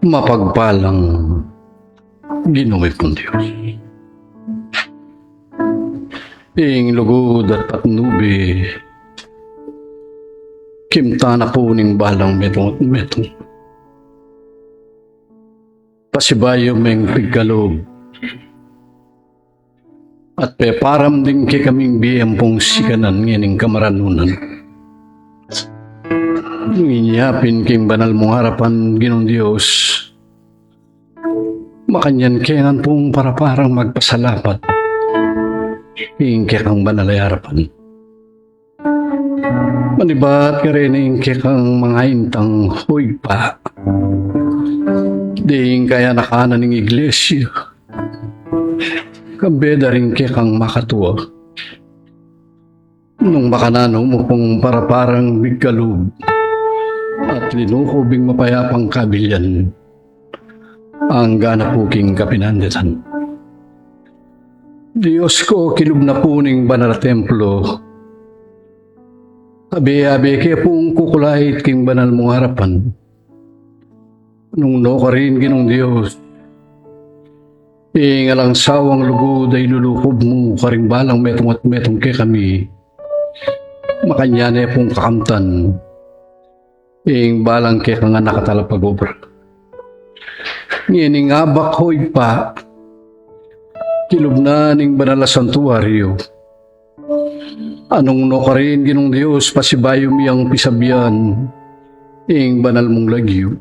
Mapagpalang Ginoong kong Diyos. Ing lugod at patnubi, kimtana po ning balang metong at metong. Pasibayo meng pigkalog, at peparam din kay kaming biyang pong sikanan nganing kamaranunan. Inyapin king banal mong harapan, Ginoong Diyos, makanyan kengan pong para parang magpasalamat, ingke kang banal ay harapan. Manibat ka rin ingke kang mga intang huy pa, diing kaya nakanan ng iglesia, kabeda rin ke kang makatuwa. Nung makanano mo pong para parang bigkalog, at linukubing mapayapang kabilyan, ang gana puking kapinanditan. Diyos ko, kilub na puning banal templo, abi-abi kaya pong kukulait king banal mong harapan. Nung no ka rin, Ginoong Diyos, ingalang sawang lugod ay lulukob mo, karing balang metong at metong kay kami, makanyane pong kakamtan, ing balang kaya nga nakatalapag-obra. Ngayon nga bakoy pa, kilub na ning banal na santuaryo. Anong no ka rin, Ginoong Diyos, pasibayo miyang pisabyan, ing banal mong lagyo.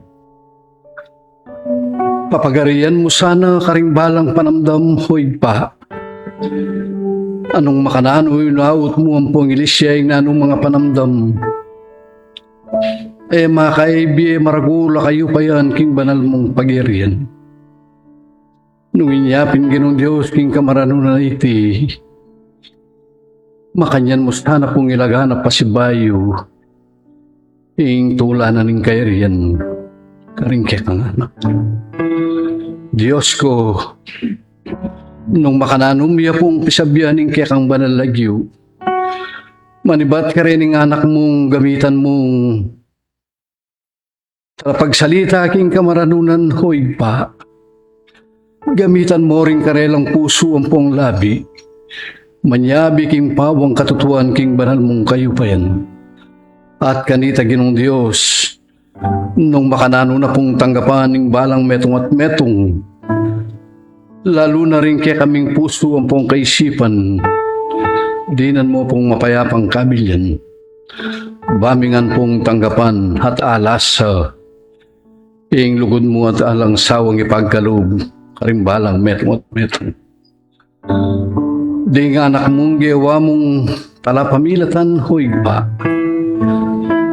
Papagarian mo sana karing balang panamdam, hoy pa. Anong makananoy naut mo ang pong ilisya, ing nanong mga panamdam. Makaibi, maragula kayo pa yan, king banal mong pagirian. Nung inyapin, Ginoong Diyos, king kamaranunan iti, makanyan mo sana pong ilagana pasibayo, ing tulanan ng kairian, karing kekang anak. Diyos ko, nung makananumya pong pisabyan ng kekang banal lagyo, manibat ka rin ng anak mong gamitan mong sa pagsalita king kamaranunan, hoy pa. Gamitan mo rin karelang puso ang pong labi, manyabi king pawang katutuan king banal mong kayo pa yan. At kanita, Ginoong Diyos, nung makanano na pong tanggapan ng balang metong at metong, lalo na rin kaya kaming puso ang pong kaisipan, dinan mo pong mapayapang kabilyan, bamingan pong tanggapan at alas sa ing lugod mo at alang sawang ipagkaloob, karing balang metong at metong. Di nga anak mong giyawa mong talapamilatan, hoy pa.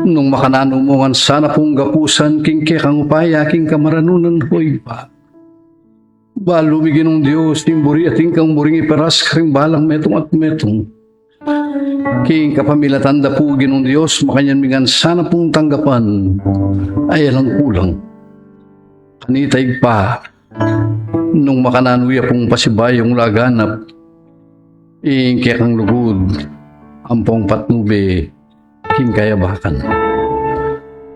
Nung makananumuhan sana pong gapusan, king kekang upaya, king kamaranunan, hoy pa. Balumigin ng Diyos, timburi at ingkang buring iparas, karing balang metong at metong. King kapamilatan da po ginong Diyos, makanyan mingan sana pong tanggapan, ay alang kulang. Kanitay pa, nung makananuya pong pasibayong laganap, kaya kang lugod, ampong patnube, king kayabakan.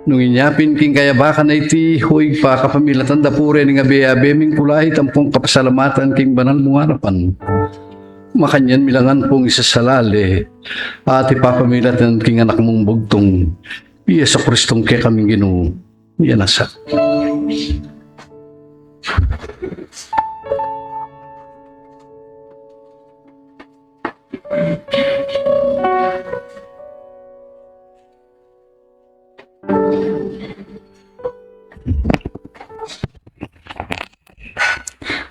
Nung inyapin king kayabakan ay ti, huwag pa kapamilatan da po rin nga beyabe, ming kulahit ampong kapasalamatan king banal mong harapan. Makanyan milangan pong isasalali, at ipapamilatan king anak mong bugtong, iya sa Kristong kaya kaming Ginoo, iya nasa.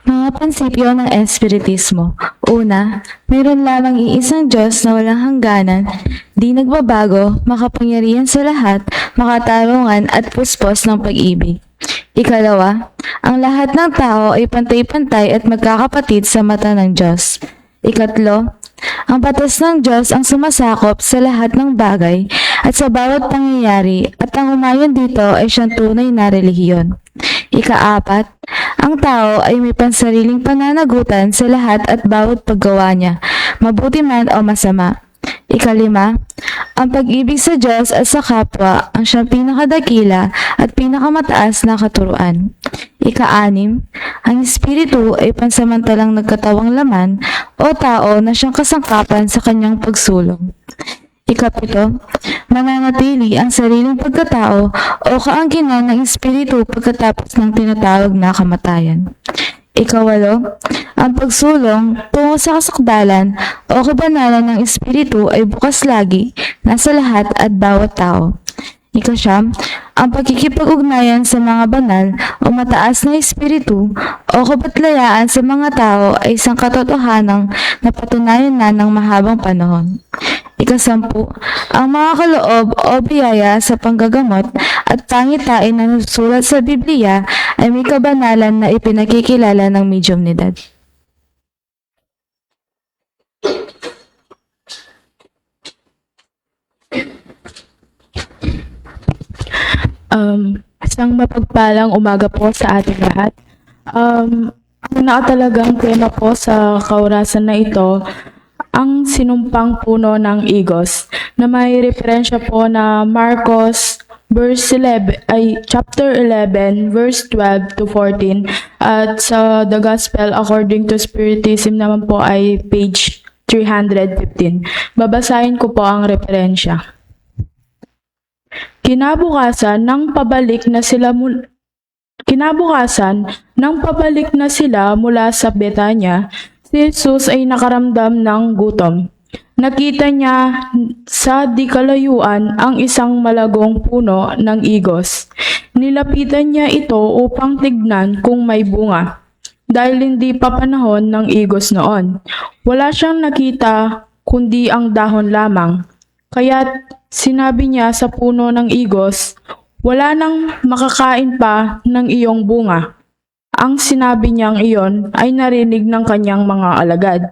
Mga prinsipyo ng Espiritismo. Una, mayroon lamang iisang Diyos na walang hangganan, di nagbabago, makapangyarihan sa lahat, makatarungan at puspos ng pag-ibig. Ikalawa, ang lahat ng tao ay pantay-pantay at magkakapatid sa mata ng Diyos. Ikatlo, ang batas ng Diyos ang sumasakop sa lahat ng bagay at sa bawat pangyayari at ang umayon dito ay siyang tunay na relihiyon. Ikaapat, ang tao ay may pansariling pananagutan sa lahat at bawat paggawa niya, mabuti man o masama. Ikalima, ang pag-ibig sa Diyos at sa kapwa ang siyang pinakadakila at pinakamataas na katuruan. Ikaanim, ang Espiritu ay pansamantalang nagkatawang laman o tao na siyang kasangkapan sa kanyang pagsulong. Ikapito, mananatili ang sariling pagkatao o kaangkinan ng Espiritu pagkatapos ng tinatawag na kamatayan. Ikawalo, ang pagsulong tungo sa kasakdalan o kabanalan ng Espiritu ay bukas lagi, nasa lahat at bawat tao. Ikasyam, ang pagkikipag-ugnayan sa mga banal o mataas na espiritu o kabatlayaan sa mga tao ay isang katotohanang napatunayan na ng mahabang panahon. Ikasampu, ang mga kaloob o biyaya sa panggagamot at pangitain na nasusulat sa Biblia ay may kabanalan na ipinakikilala ng medyumnidad. Isang mapagpalang umaga po sa ating lahat. Ang nakatalagang tema po sa kaurasan na ito, ang sinumpang puno ng igos, na may referensya po na Marcos chapter 11, verse 12 to 14, at sa The Gospel According to Spiritism naman po ay page 315. Babasahin ko po ang referensya. Kinabukasan nang pabalik na sila mula sa Betanya, si Jesus ay nakaramdam ng gutom. Nakita niya sa di kalayuan ang isang malagong puno ng igos. Nilapitan niya ito upang tignan kung may bunga, dahil hindi pa panahon ng igos noon. Wala siyang nakita kundi ang dahon lamang. Kaya't sinabi niya sa puno ng igos, "Wala nang makakain pa ng iyong bunga." Ang sinabi niyang iyon ay narinig ng kanyang mga alagad.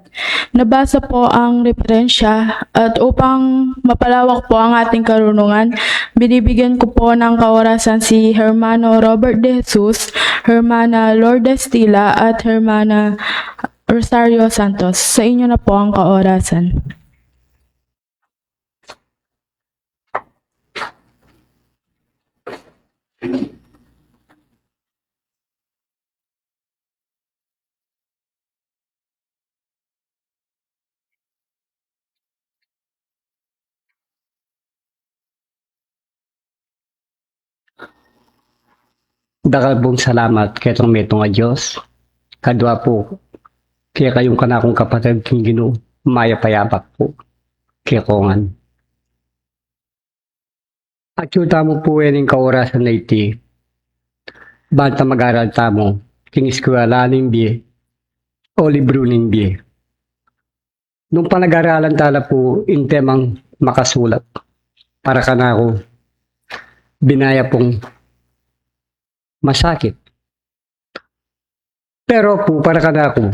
Nabasa po ang referensya, at upang mapalawak po ang ating karunungan, binibigyan ko po ng kaorasan si Hermano Robert de Jesus, Hermana Lourdes Tila at Hermana Rosario Santos. Sa inyo na po ang kaorasan. Dakal pong salamat kay itong metong nga Diyos. Kadwa po, kaya kayong kanakong kapatid king Ginoo, mayapayapak po, kaya kongan. At yung tamo po yung kaorasan na iti, banta mag-aral tamo, king eskwela biye, o libro biye. Nung panag-aralan tala po, in temang makasulat, para kanako, binaya pong masakit. Pero po, para kanako,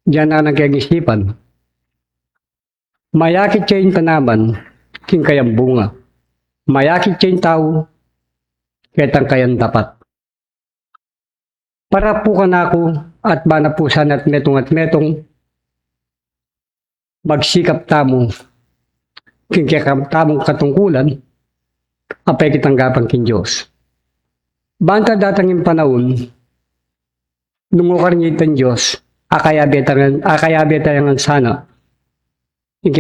diyan na nagkagisipan. Mayakit siya yung tanaman, king kayang bunga. Mayakit siya yung tao, ketang kayang dapat. Para po ka na ako at manapusan at metong magsikap tamo, king tamong katungkulan, apay kitang gapang king Diyos. Banta datangin panahon, nungukarnitan Diyos, akayabeta yang sana, king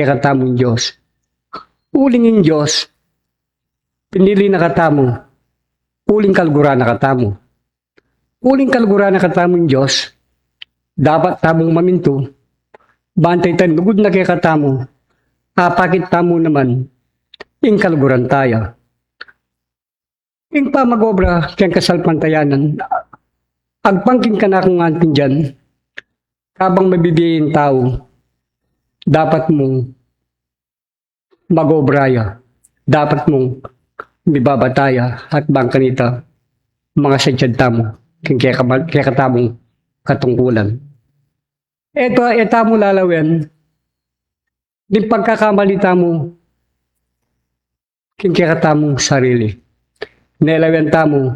Diyos. Ulingin Diyos, pinili na katamo, uling kalgura na katamo. Uling kalgura na katamong Diyos, dapat tamong maminto, bantay tan lugod na kay katamo, apakit tamo naman, ing kalguran tayo. Ing pa magobra kayang kasalpantayanan, agpangking ka na kung antin dyan, kabang mabibiyayin tao, dapat mong magobraya, dapat mong bibabataya at bangkanita, mga sadyad tamo. Kaya katamong katungkulan. Eta mo lalawin, di pagkakamalita mo, kaya katamong sarili. Nilawin tamo,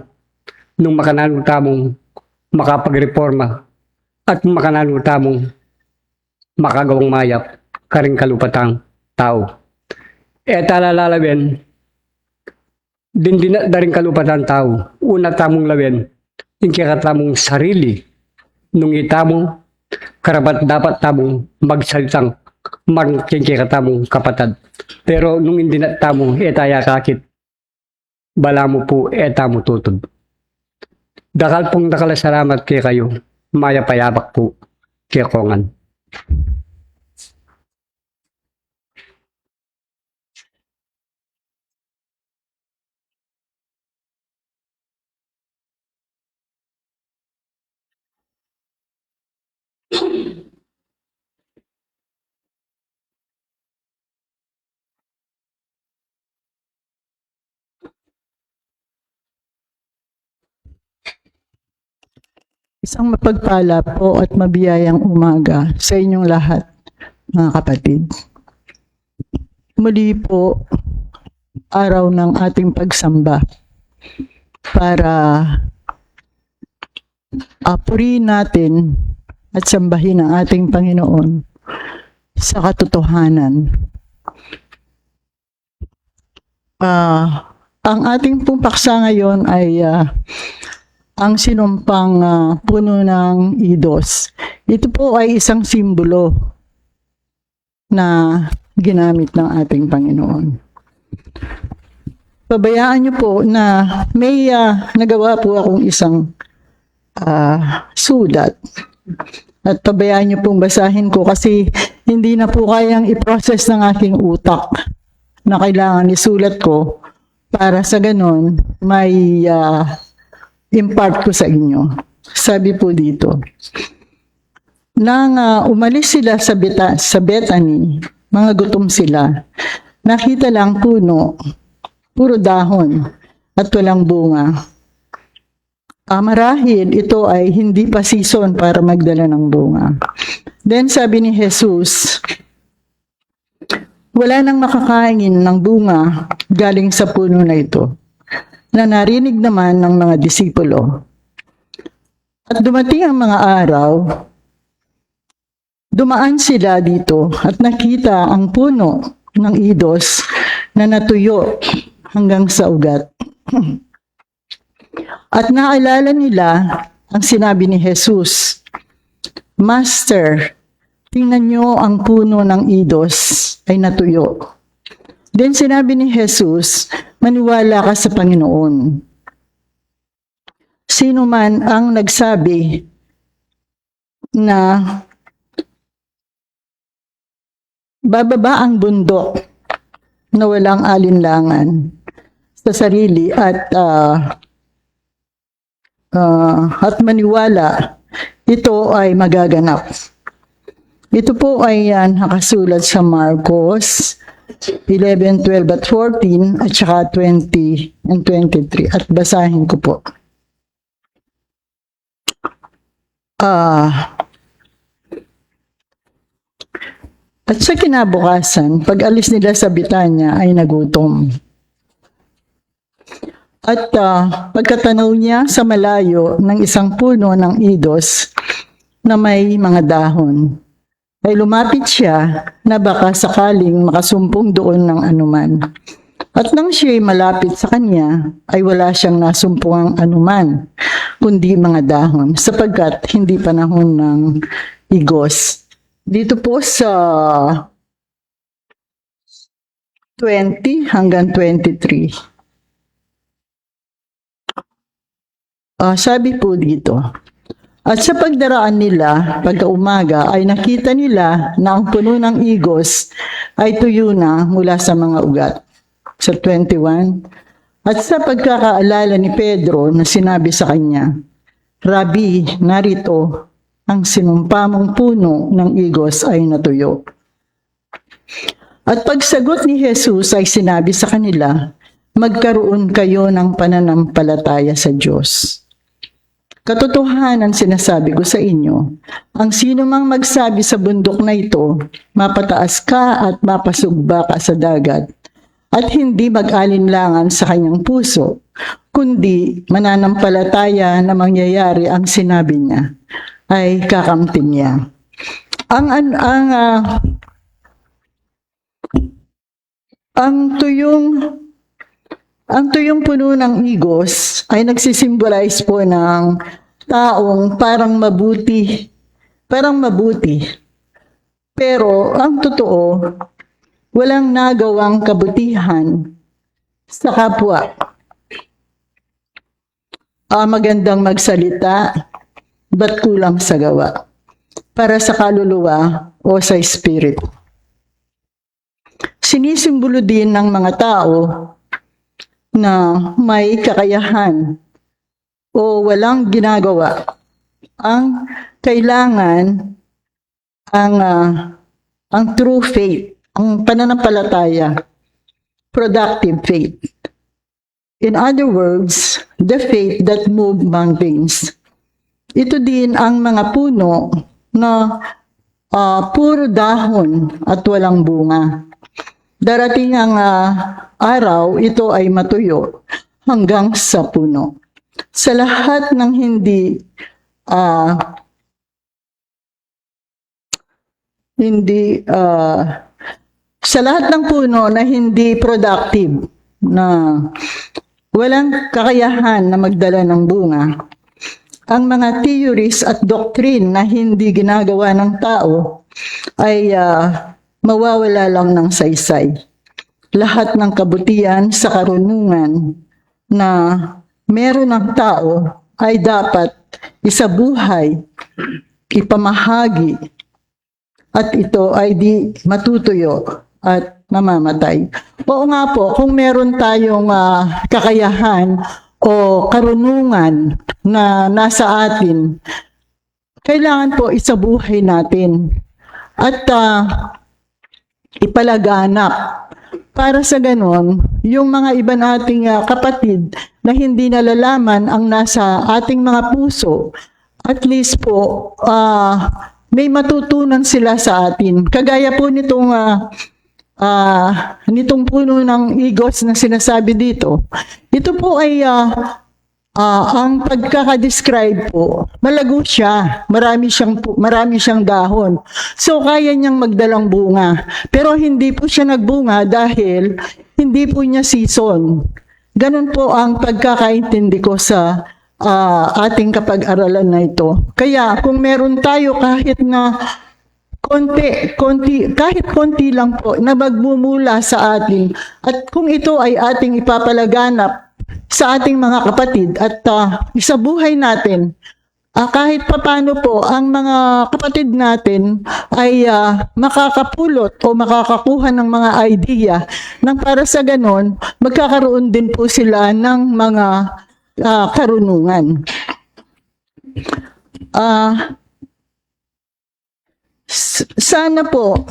nung makanano tamong makapagreforma, at makanano tamong makagawang mayap, karing kalupatang tao. Eta lalawin, din daring kalupatang tao, una tamong lawin, kaya katamong sarili, nung itamo, karapat dapat tamong magsalitang kaya katamong kapatad. Pero nung hindi na tamo, etaya kakit, bala mo po, etamo tutod. Dakal pong salamat kay kayo, maya payabak po, kaya kongan. Isang mapagpala po at mabiyayang umaga sa inyong lahat, mga kapatid. Muli po, araw ng ating pagsamba para purihin natin at sambahin ang ating Panginoon sa katotohanan. Ang ating pong paksa ngayon ay ang sinumpang puno ng idos. Ito po ay isang simbolo na ginamit ng ating Panginoon. Pabayaan niyo po na may nagawa po akong isang sulat. At pabayaan niyo pong basahin ko kasi hindi na po kayang i-process ng aking utak na kailangan isulat ko para sa ganon may impart ko sa inyo. Sabi po dito, nang umalis sila sa Bethany, mga gutom sila, nakita lang puno, puro dahon at walang bunga. Marahil ito ay hindi pa season para magdala ng bunga. Then sabi ni Jesus, wala nang makakain ng bunga galing sa puno na ito, na narinig naman ng mga disipulo. At dumating ang mga araw, dumaan sila dito at nakita ang puno ng idos na natuyo hanggang sa ugat. At naalala nila ang sinabi ni Jesus, Master, tingnan niyo ang puno ng idos ay natuyo. Then sinabi ni Jesus, maniwala ka sa Panginoon. Sino man ang nagsabi na bababa ang bundok na walang alinlangan sa sarili at maniwala, ito ay magaganap. Ito po ay nakasulat sa Marcos 11, 12 at 14 at saka 20 and 23. At basahin ko po. At sa kinabukasan, pag alis nila sa Betanya ay nagutom. At pagkatanaw niya sa malayo ng isang puno ng idos na may mga dahon, ay lumapit siya na baka sakaling makasumpong doon ng anuman. At nang siya'y malapit sa kanya, ay wala siyang nasumpungang anuman, kundi mga dahon, sapagkat hindi panahon ng igos. Dito po sa 20 hanggang 23. Sabi po dito, at sa pagdaraan nila, pagkaumaga, ay nakita nila na ang puno ng igos ay tuyo na mula sa mga ugat. Sa 21, at sa pagkakaalala ni Pedro na sinabi sa kanya, Rabi, narito, ang sinumpa mong puno ng igos ay natuyo. At pagsagot ni Jesus ay sinabi sa kanila, magkaroon kayo ng pananampalataya sa Diyos. Katotohanan sinasabi ko sa inyo, ang sino mang magsabi sa bundok na ito, mapataas ka at mapasugba ka sa dagat, at hindi mag-alinlangan sa kanyang puso, kundi mananampalataya na mangyayari ang sinabi niya, ay kakamtin niya. Ang tuyong puno ng igos ay nagsisimbolize po ng taong parang mabuti. Pero ang totoo, walang nagawang kabutihan sa kapwa. Magandang magsalita, ba't kulang sa gawa? Para sa kaluluwa o sa spirit. Sinisimbolo din ng mga tao na may kakayahan o walang ginagawa. Ang kailangan, ang true faith, ang pananampalataya, productive faith. In other words, the faith that move mountains. Ito din ang mga puno na puro dahon at walang bunga. Darating ang araw, ito ay matuyo hanggang sa puno. Sa lahat ng sa lahat ng puno na hindi productive, na walang kakayahan na magdala ng bunga, ang mga theories at doctrine na hindi ginagawa ng tao ay mawawala lang ng saysay. Lahat ng kabutihan sa karunungan na meron ng tao ay dapat isabuhay, ipamahagi, at ito ay di matutuyo at mamamatay. Oo nga po, kung meron tayong kakayahan o karunungan na nasa atin, kailangan po isabuhay natin at ipalaganap para sa ganon, yung mga iba nating kapatid na hindi nalalaman ang nasa ating mga puso, at least po may matutunan sila sa atin. Kagaya po nitong puno ng igos na sinasabi dito. Ito po ay ang pagkaka-describe po, malago siya, marami siyang dahon. So kaya niyang magdalang bunga. Pero hindi po siya nagbunga dahil hindi po niya season. Ganun po ang pagkakaintindi ko sa ating kapag-aralan na ito. Kaya kung meron tayo kahit na kahit konti lang po na magmumula sa atin, at kung ito ay ating ipapalaganap sa ating mga kapatid at isabuhay natin, kahit papano po ang mga kapatid natin ay makakapulot o makakakuha ng mga idea nang para sa ganon magkakaroon din po sila ng mga karunungan. Sana po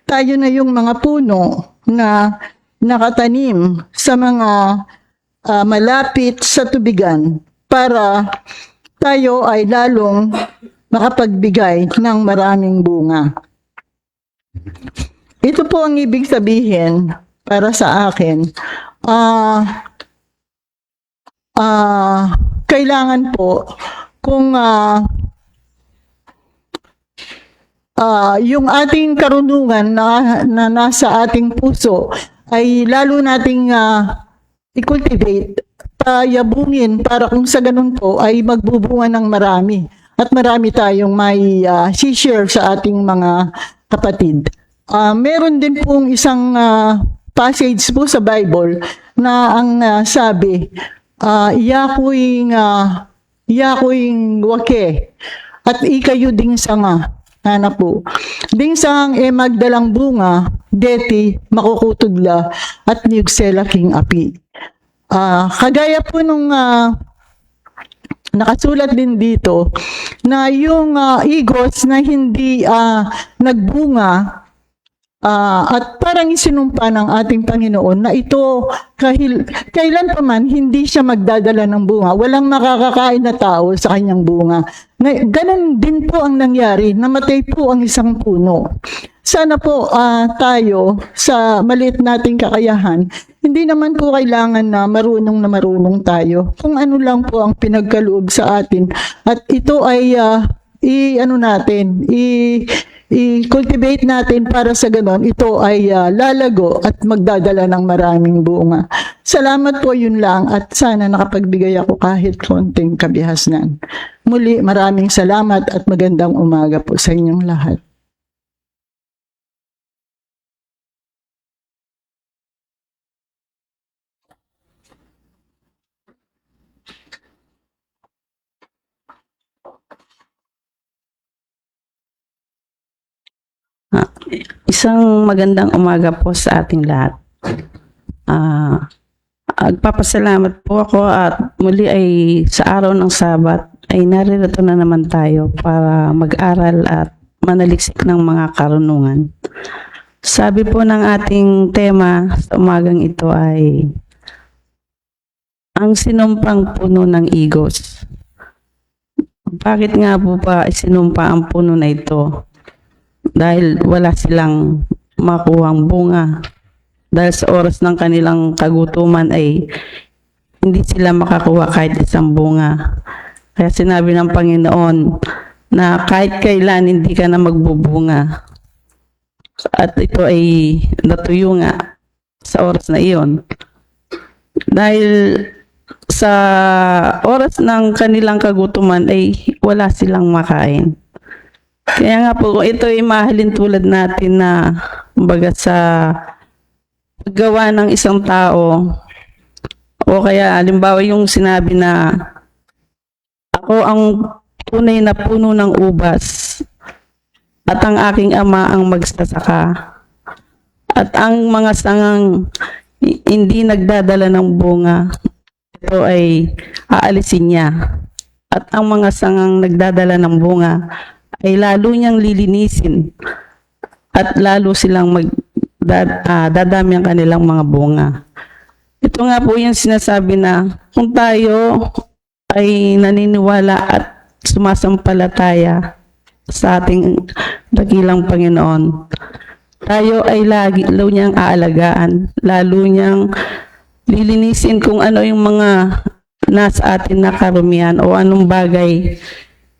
tayo na yung mga puno na nakatanim sa mga malapit sa tubigan para tayo ay lalong makapagbigay ng maraming bunga. Ito po ang ibig sabihin para sa akin. Kailangan po kung yung ating karunungan na nasa ating puso ay lalo nating i-cultivate, payabungin para kung sa ganun po ay magbubunga ng marami at marami tayong may share sa ating mga kapatid. Meron din pong isang passage po sa Bible na ang sabi, iyakuing wake at ikayo ding sanga. Ano po? Ding sang magdalang bunga, deti makukutudla at niyugsela king api. Kagaya po nung nakasulat din dito na yung igos na hindi nagbunga at parang isinumpa ng ating Panginoon na ito kailan pa man hindi siya magdadala ng bunga. Walang makakakain na tao sa kanyang bunga. Ganon din po ang nangyari. Namatay po ang isang puno. Sana po tayo sa maliit nating kakayahan, hindi naman po kailangan na marunong tayo. Kung ano lang po ang pinagkaloob sa atin. At ito ay i-cultivate natin para sa ganon, ito ay lalago at magdadala ng maraming bunga. Salamat po, yun lang, at sana nakapagbigay ako kahit konting kabihasnan. Muli, maraming salamat at magandang umaga po sa inyong lahat. Isang magandang umaga po sa ating lahat. Agpapasalamat po ako at muli ay sa araw ng Sabat ay naririto na naman tayo para mag-aral at manaliksik ng mga karunungan. Sabi po ng ating tema sa umagang ito ay ang sinumpang puno ng igos. Bakit nga po ba isinumpa ang puno na ito? Dahil wala silang makuhang bunga. Dahil sa oras ng kanilang kagutuman ay hindi sila makakuha kahit isang bunga. Kaya sinabi ng Panginoon na kahit kailan hindi ka na magbubunga. At ito ay natuyo nga sa oras na iyon. Dahil sa oras ng kanilang kagutuman ay wala silang makain. Kaya nga po, ito ay mahalin tulad natin na kumbaga sa paggawa ng isang tao o kaya halimbawa yung sinabi na ako ang tunay na puno ng ubas at ang aking ama ang magsasaka at ang mga sangang hindi nagdadala ng bunga ito ay aalisin niya at ang mga sangang nagdadala ng bunga ay lalo niyang lilinisin at lalo silang dadami ang kanilang mga bunga. Ito nga po yung sinasabi na kung tayo ay naniniwala at sumasampalataya sa ating dakilang Panginoon, tayo ay lalo niyang aalagaan, lalo niyang lilinisin kung ano yung mga nasa atin na karumihan o anong bagay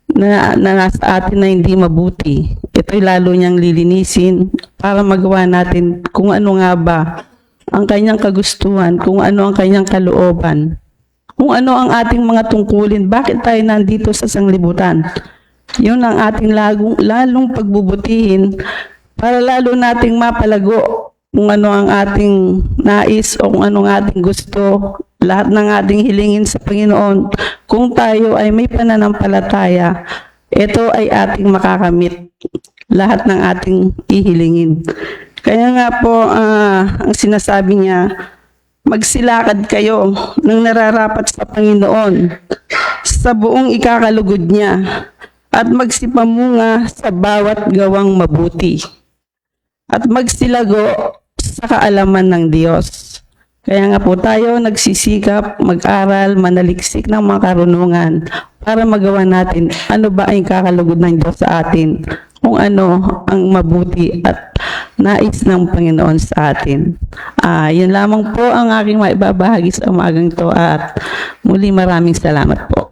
na nasa atin na hindi mabuti. Ito'y lalo niyang lilinisin para magawa natin kung ano nga ba ang kanyang kagustuhan, kung ano ang kanyang kalooban, kung ano ang ating mga tungkulin, bakit tayo nandito sa sanglibutan. Yun ang ating lalong pagbubutihin para lalo nating mapalago kung ano ang ating nais o kung ano ang ating gusto, lahat ng ating hilingin sa Panginoon. Kung tayo ay may pananampalataya, ito ay ating makakamit lahat ng ating ihilingin. Kaya nga po, ang sinasabi niya, magsilakad kayo ng nararapat sa Panginoon sa buong ikakalugod niya at magsipamunga sa bawat gawang mabuti at magsilago sa kaalaman ng Diyos. Kaya nga po tayo nagsisikap, mag-aral, manaliksik ng mga karunungan para magawa natin ano ba ang kakalugod ng Diyos sa atin, kung ano ang mabuti at nais ng Panginoon sa atin. Yun lamang po ang aking maibabahagi sa umagang to at muli maraming salamat po.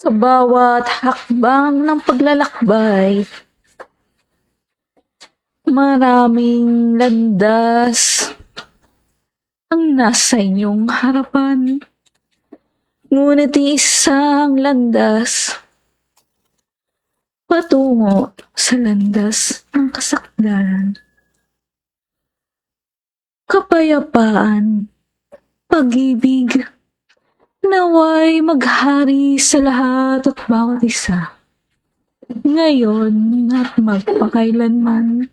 Sa bawat hakbang ng paglalakbay, maraming landas ang nasa inyong harapan. Ngunit isang landas patungo sa landas ng kasakdalan. Kapayapaan, pag-ibig, naway maghari sa lahat at bawat isa, ngayon at magpakailanman.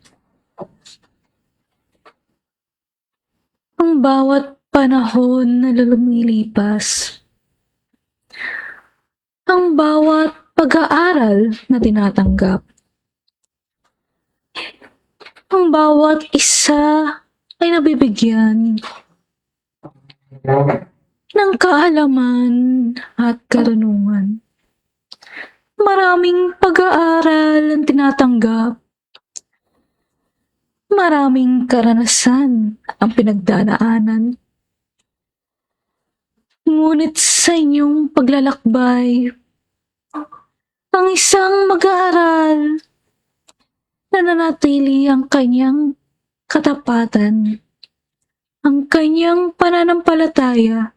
Ang bawat panahon na lumilipas, ang bawat pag-aaral na tinatanggap, ang bawat isa ay nabibigyan ng kaalaman at karunungan. Maraming pag-aaral ang tinatanggap. Maraming karanasan ang pinagdadaanan. Ngunit sa inyong paglalakbay, ang isang mag-aaral nananatili ang kanyang katapatan, ang kanyang pananampalataya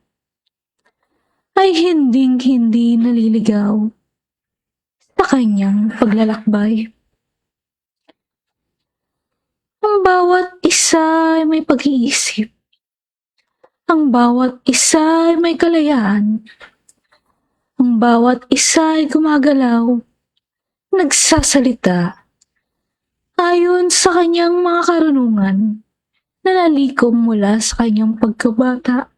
ay hinding-hindi naliligaw sa kanyang paglalakbay. Ang bawat isa ay may pag-iisip. Ang bawat isa ay may kalayaan. Ang bawat isa ay gumagalaw, nagsasalita, ayon sa kanyang mga karunungan na nalikom mula sa kanyang pagkabata.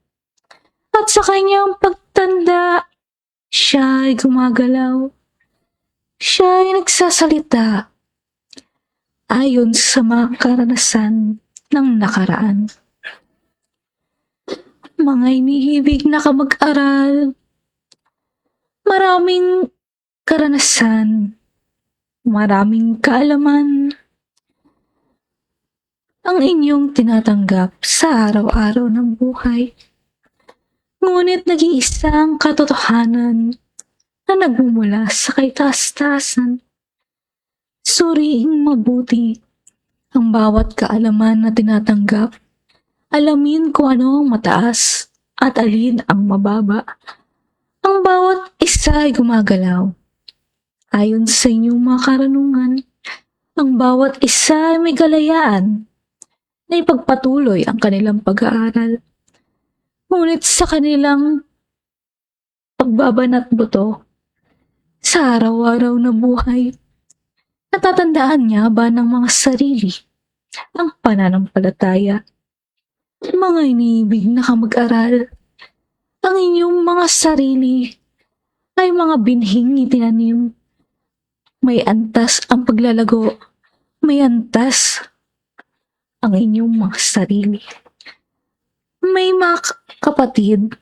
At sa kanyang pagtanda, siya ay gumagalaw. Siya ay nagsasalita ayon sa mga karanasan ng nakaraan. Mga iniibig na kamag-aral, maraming karanasan, maraming kaalaman ang inyong tinatanggap sa araw-araw ng buhay. Ngunit nag-iisang katotohanan na nagmumula sa kaitaas-taasan. Suriing mabuti ang bawat kaalaman na tinatanggap. Alamin kung ano ang mataas at alin ang mababa. Ang bawat isa ay gumagalaw ayon sa inyong mga karunungan Ang bawat isa ay may kalayaan na ipagpatuloy ang kanilang pag-aaral. Ngunit sa kanilang pagbabanat buto sa araw-araw na buhay, natatandaan niya ba ng mga sarili ang pananampalataya? Mga iniibig na kamag-aral, ang inyong mga sarili ay mga binhing itinanim. May antas ang paglalago, may antas ang inyong mga sarili. May mga kapatid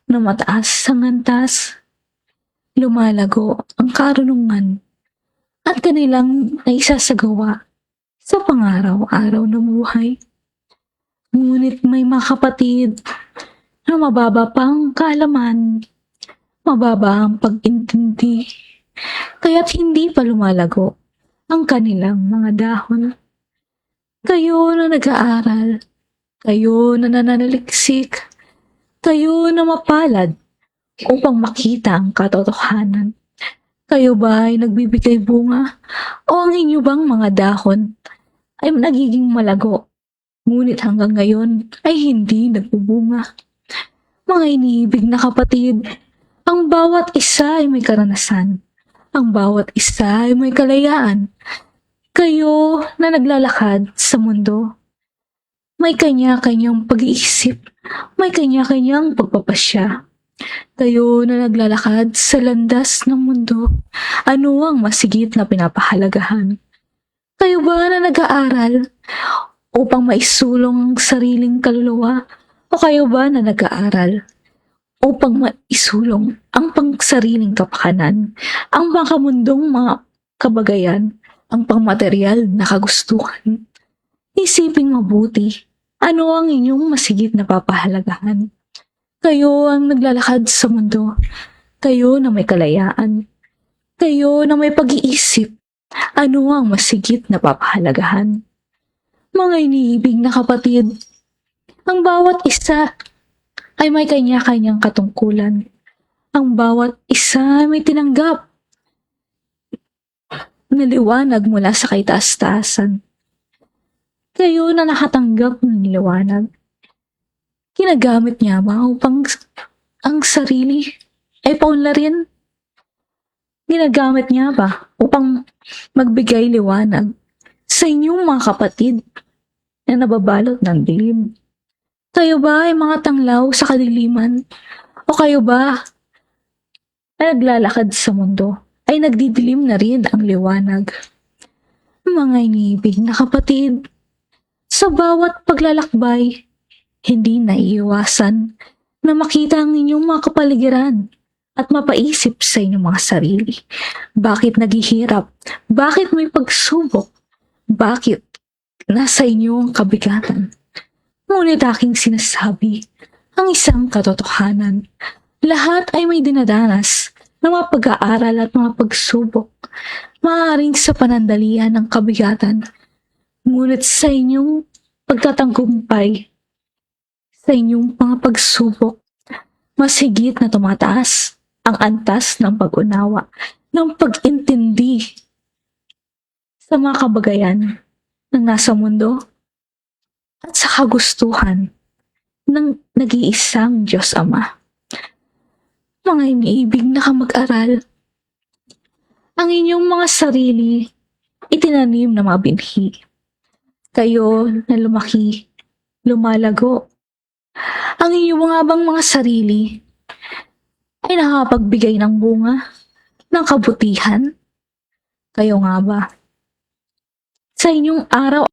na mataas ang antas, lumalago ang karunungan at kanilang naisasagawa sa pangaraw-araw na buhay. Ngunit may mga kapatid na mababa pa ang kaalaman, mababa ang pag-intindi, kaya't hindi pa lumalago ang kanilang mga dahon. Kayo na nag-aaral, kayo na nananaliksik, kayo na mapalad upang makita ang katotohanan. Kayo ba ay nagbibigay bunga o ang inyo bang mga dahon ay nagiging malago, ngunit hanggang ngayon ay hindi nagbubunga? Mga iniibig na kapatid, ang bawat isa ay may karanasan. Ang bawat isa ay may kalayaan. Kayo na naglalakad sa mundo, may kanya-kanyang pag-iisip, may kanya-kanyang pagpapasya. Kayo na naglalakad sa landas ng mundo, ano ang masigit na pinapahalagahan? Kayo ba na nag-aaral upang maisulong ang sariling kaluluwa? O kayo ba na nag-aaral upang maisulong ang pangsariling kapakanan, ang pangkamundong mga kabagayan, ang pangmaterial na kagustuhan? Isiping mabuti, ano ang inyong masigit na papahalagahan? Kayo ang naglalakad sa mundo, kayo na may kalayaan, kayo na may pag-iisip, ano ang masigit na papahalagahan? Mga iniibig na kapatid, ang bawat isa ay may kanya-kanyang katungkulan. Ang bawat isa ay may tinanggap na liwanag mula sa kaitaas-taasan. Kayo na nakatanggap ng liwanag, ginagamit niya ba upang ang sarili ay paunlarin? Ginagamit niya ba upang magbigay liwanag sa inyong mga kapatid na nababalot ng dilim? Kayo ba ay mga tanglaw sa kadiliman? O kayo ba na naglalakad sa mundo ay nagdidilim na rin ang liwanag? Mga iniibig na kapatid, sa bawat paglalakbay, hindi naiiwasan na makita ang inyong mga kapaligiran at mapaisip sa inyong mga sarili. Bakit naghihirap? Bakit may pagsubok? Bakit nasa inyo ang kabigatan? Ngunit aking sinasabi, ang isang katotohanan, lahat ay may dinadanas ng mga pag-aaral at mga pagsubok. Maaaring sa panandalian ng kabigatan, ngunit sa inyong pagtatanggumpay, sa inyong mga pagsubok, mas higit na tumataas ang antas ng pag-unawa, ng pag-intindi sa mga kabagayan ng nasa mundo at sa kagustuhan ng nag-iisang Diyos Ama. Mga iniibig na kamag-aral, ang inyong mga sarili itinanim na mga binhi. Kayo na lumaki, lumalago. Ang inyong mga sarili ay nakapagbigay ng bunga, ng kabutihan. Kayo nga ba? Sa inyong araw,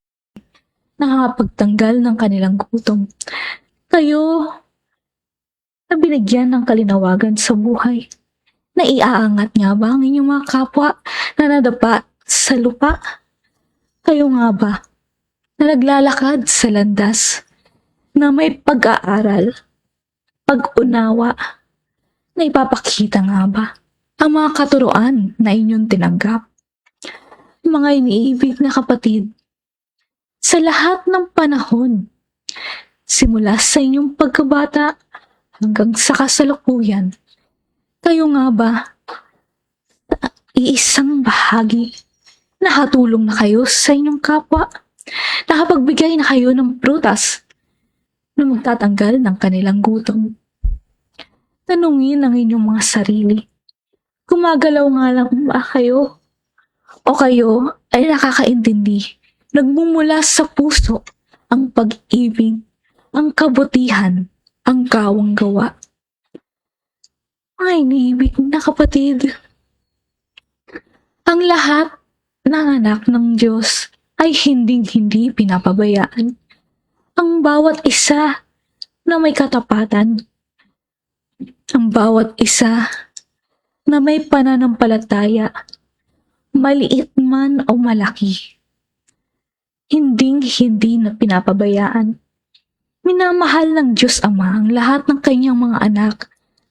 nakakapagtanggal ng kanilang gutom. Kayo na binigyan ng kalinawagan sa buhay. Naiaangat nga ba ang inyong mga kapwa na nadapa sa lupa? Kayo nga ba na naglalakad sa landas na may pag-aaral, pag-unawa, na ipapakita nga ba ang mga katuruan na inyong tinanggap? Mga iniibig na kapatid, sa lahat ng panahon, simula sa inyong pagkabata hanggang sa kasalukuyan, kayo nga ba iisang bahagi Nakatulong na kayo sa inyong kapwa. Nakapagbigay na kayo ng prutas na magtatanggal ng kanilang gutom. Tanungin ang inyong mga sarili. Gumagalaw nga lang ba kayo? O kayo ay nakakaintindi, nagmumula sa puso ang pag-ibig, ang kabutihan, ang kawang gawa. Ay, iniibig na kapatid. Ang lahat ng anak ng Diyos ay hinding-hindi pinapabayaan. Ang bawat isa na may katapatan, ang bawat isa na may pananampalataya, maliit man o malaki, hinding-hindi na pinapabayaan. Minamahal ng Diyos Ama ang lahat ng kanyang mga anak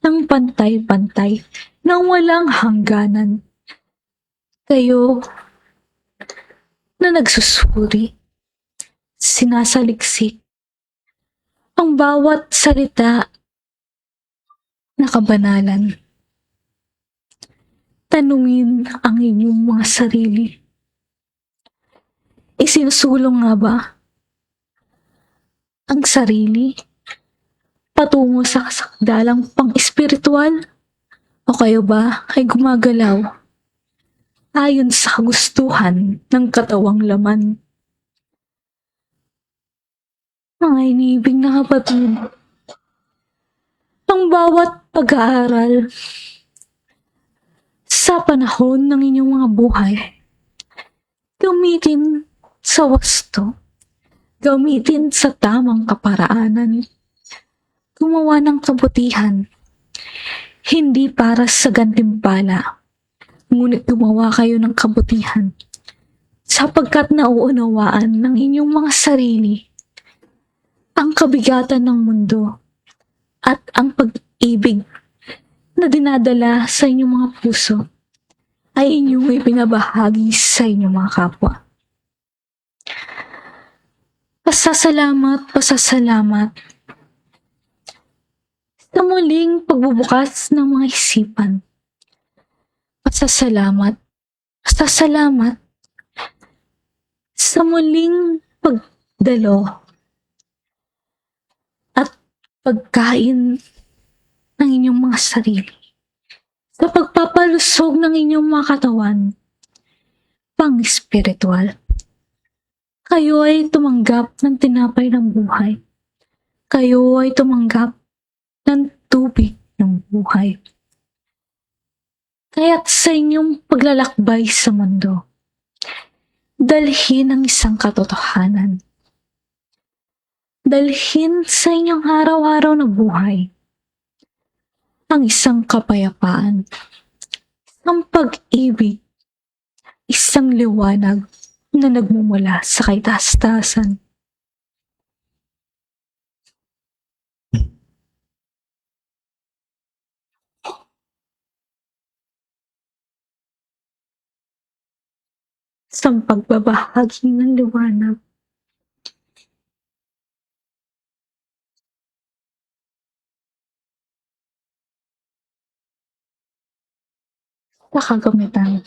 ng pantay-pantay na walang hangganan. Kayo na nagsusuri, sinasaliksik, ang bawat salita na kabanalan. Tanungin ang inyong mga sarili. Isinusulong nga ba ang sarili patungo sa kasakdalang pang-espiritual? O kayo ba ay gumagalaw ayon sa kagustuhan ng katawang laman? Mga iniibig na kapatid, ang bawat pag-aaral sa panahon ng inyong mga buhay, gamitin sa wasto, gamitin sa tamang kaparaanan, gumawa ng kabutihan, hindi para sa gantimpala, ngunit gumawa kayo ng kabutihan sapagkat nauunawaan ng inyong mga sarili ang kabigatan ng mundo at ang pag-ibig na dinadala sa inyong mga puso ay inyong ipinabahagi sa inyong mga kapwa. Pasasalamat, pasasalamat sa muling pagbubukas ng mga isipan. Pasasalamat, pasasalamat sa muling pagdalo at pagkain ng inyong mga sarili, sa pagpapalusog ng inyong mga katawan, pang-espiritual. Kayo ay tumanggap ng tinapay ng buhay. Kayo ay tumanggap ng tubig ng buhay. Kaya't sa inyong paglalakbay sa mundo, dalhin ang isang katotohanan. Dalhin sa inyong araw-araw na buhay ang isang kapayapaan, isang pag-ibig, isang liwanag na nagmumula sa kaitaas-taasan. Isang pagbabahagi ng liwanag. Sa kagamitan.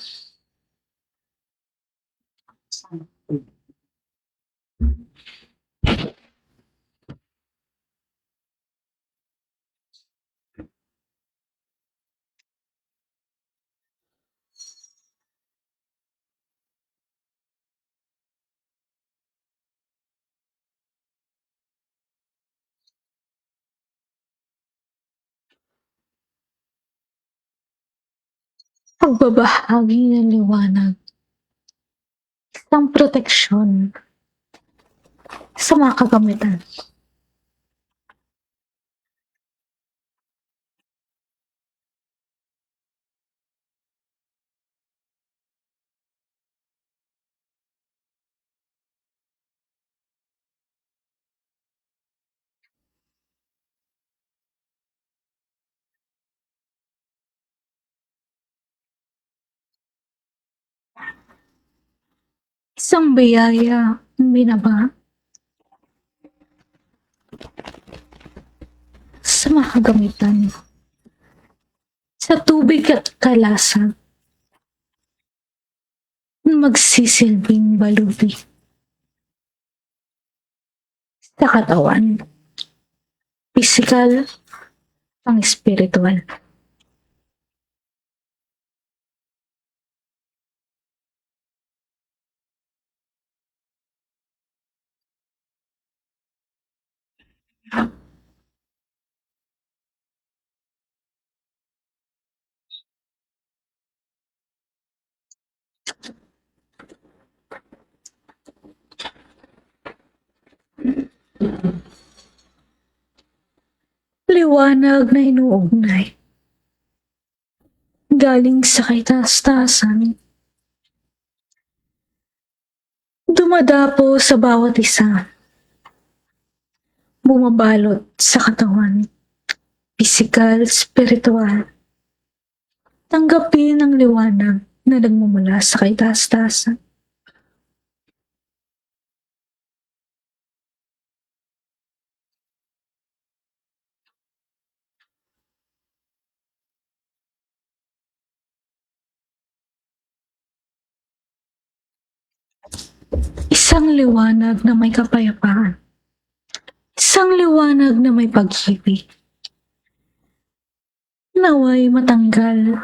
Pagbabahagi ng liwanag. Isang proteksyon sa mga kagamitan. Isang biyaya, binaba sa mga kagamitan. Sa tubig at kalasa. magsisilbing baluti sa katawan, pisikal, ang espiritual. Liwanag na inuugnay. Galing sa kitaas-taasan. Dumadapo sa bawat isa. Bumabalot sa katawan. Pisikal, spiritual. Tanggapin ang liwanag na nagmumula sa kitaas-taasan. Isang liwanag na may kapayapaan. Isang liwanag na may pag-ibig. Naway matanggal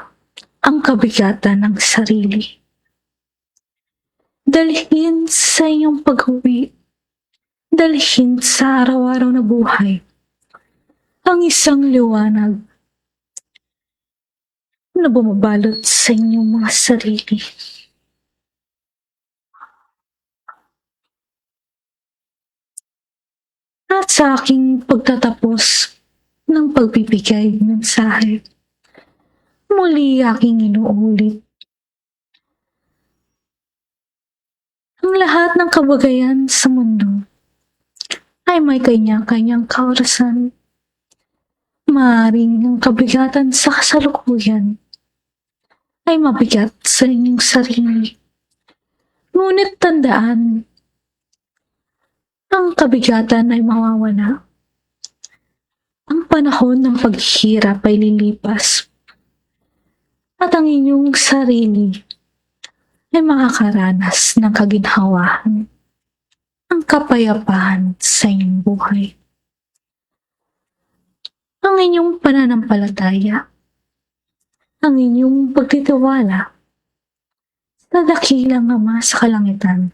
ang kabigatan ng sarili. Dalhin sa inyong pag-uwi. Dalhin sa araw-araw na buhay ang isang liwanag na bumabalot sa inyong mga sarili. At sa aking pagtatapos ng pagbibigay ng mensahe, muli aking inuulit. Ang lahat ng kabagayan sa mundo ay may kanya-kanyang kaorasan. Maaaring ang kabigatan sa kasalukuyan ay mabigat sa inyong sarili. Ngunit tandaan, ang kabigatan ay mawawala. Ang panahon ng paghihirap ay lilipas. At ang inyong sarili ay makakaranas ng kaginhawahan. Ang kapayapaan sa inyong buhay. Ang inyong pananampalataya. Ang inyong pagtitiwala sa dakilang Ama sa kalangitan.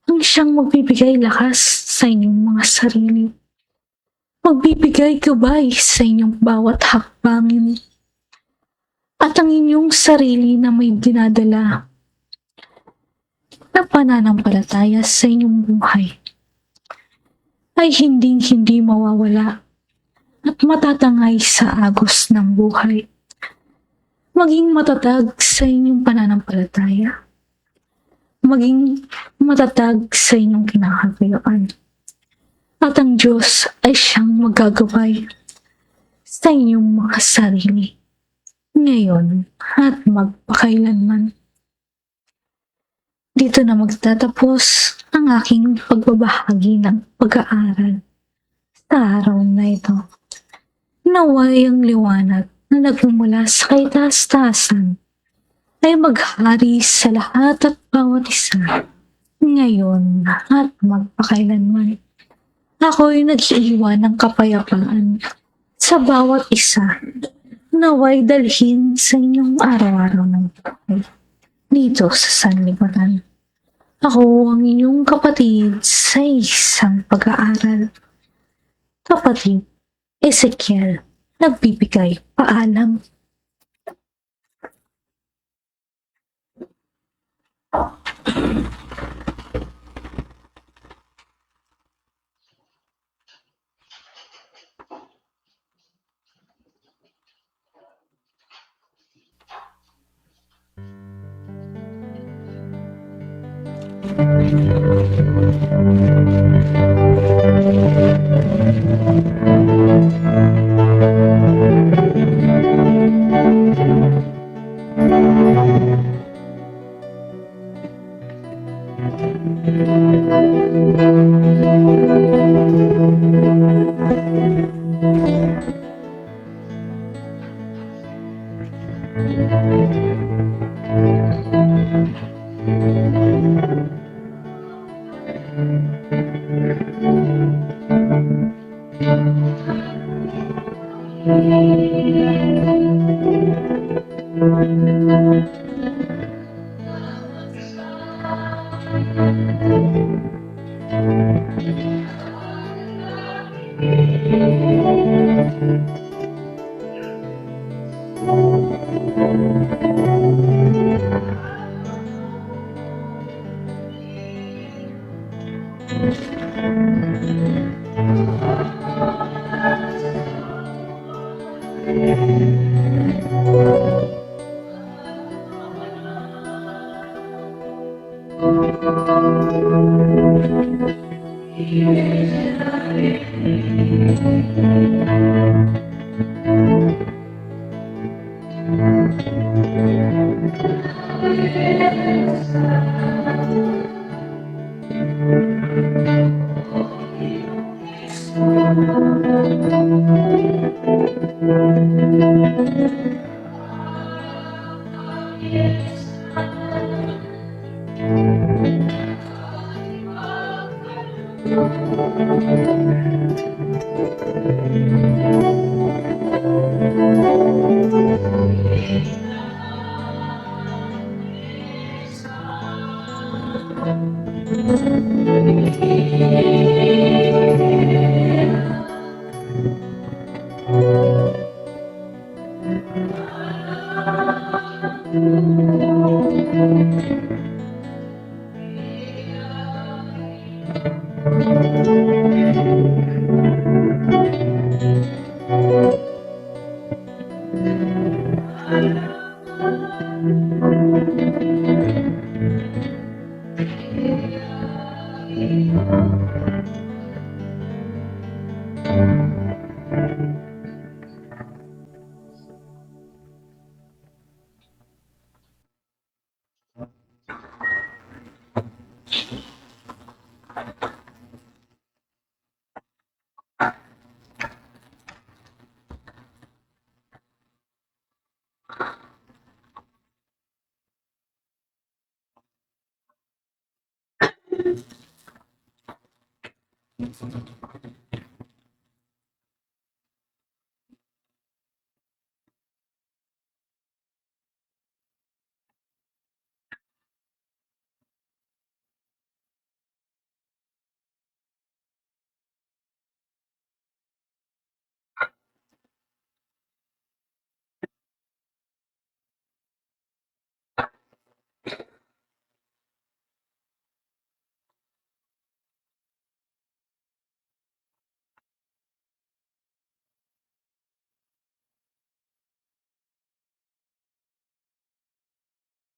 Ang siyang magbibigay lakas sa inyong mga sarili. Magbibigay gabay sa inyong bawat hakbangin. At ang inyong sarili na may dinadala na pananampalataya sa inyong buhay ay hindi mawawala at matatangay sa agos ng buhay. Maging matatag sa inyong pananampalataya. Maging matatag sa inyong kinakatayuan. At ang Diyos ay siyang magagabay sa inyong mga sarili, ngayon at magpakailanman. Dito na magtatapos ang aking pagbabahagi ng pag-aaral sa araw na ito. Naway ang liwanag na nagmumula sa kaitaas-taasan ay maghari sa lahat at bawat isa, ngayon at magpakailanman. Ako'y nag-iiwan ng kapayapaan sa bawat isa, naway dalhin sa inyong araw-araw ng buhay dito sa sanlibutan. Ako ang inyong kapatid sa isang pag-aaral. Kapatid Ezekiel, nagbibigay paalam.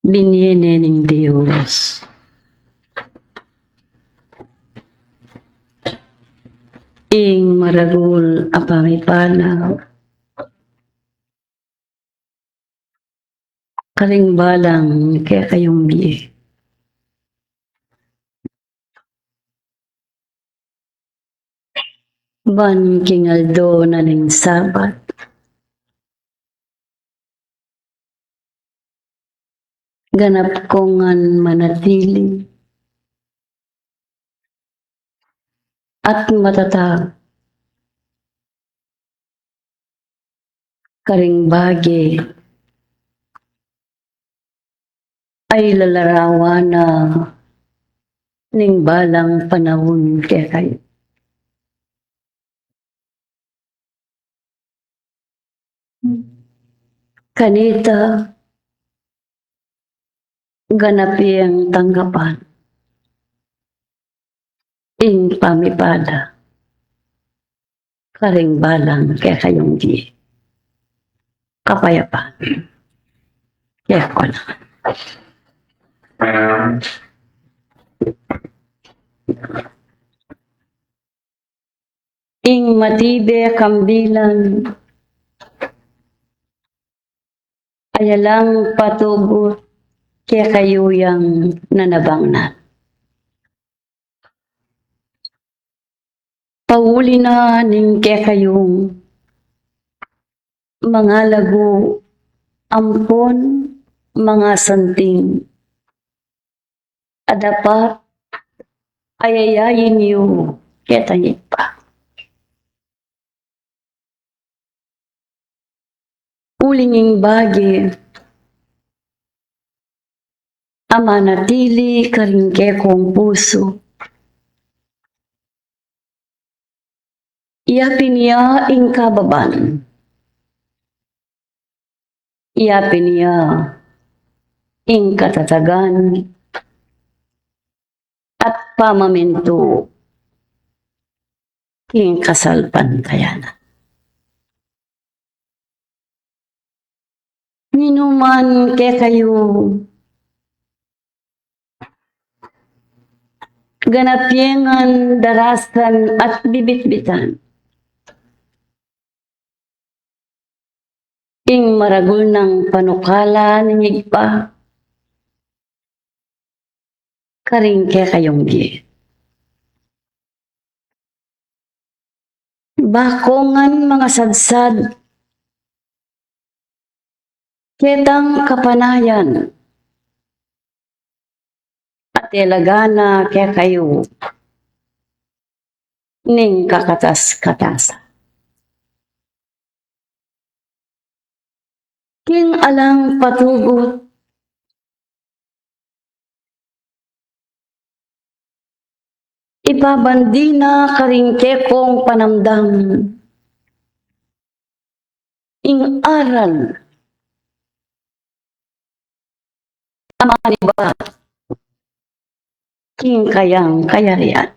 Biniyene ning Diyos. Ing maragul apamipanaw. Karing balang kaya kayong biye. Ban kingaldo na ning sabat. Ganap kongan manatili. At matatag. Karing bagi. Ay lalarawan na ning balang panahon kaya kayo. Kanita, ganapi ang tanggapan. Ing pamipala. Karing balang kaya kayong di. Kapayapaan. Kaya ko lang. Ing matibe kambilan. Ayalang patugot kaya kayo yung nanabang na. Pauli na ning kaya kayong mga lago, ampon, mga santing, adapat, ayayayin niyo ketangit pa. Ulinging bagi, amanatili karingke kong puso. Iyapin niya ing kababan. Iyapin niya ing katatagan at pamaminto ing kasalpantayanan. Minuman ke kayo ganapyengan, darasan at bibit-bitan. Ing maragul ng panukala ningig pa, karingke kayong gi. Bakongan mga sadsad, ketang kapanayan, at elagana kaya kayo, ning kakatas-katasa. King alang patugot, ipabandina karingke kong panamdam, ing aral, amani ba, king kayang kayarian.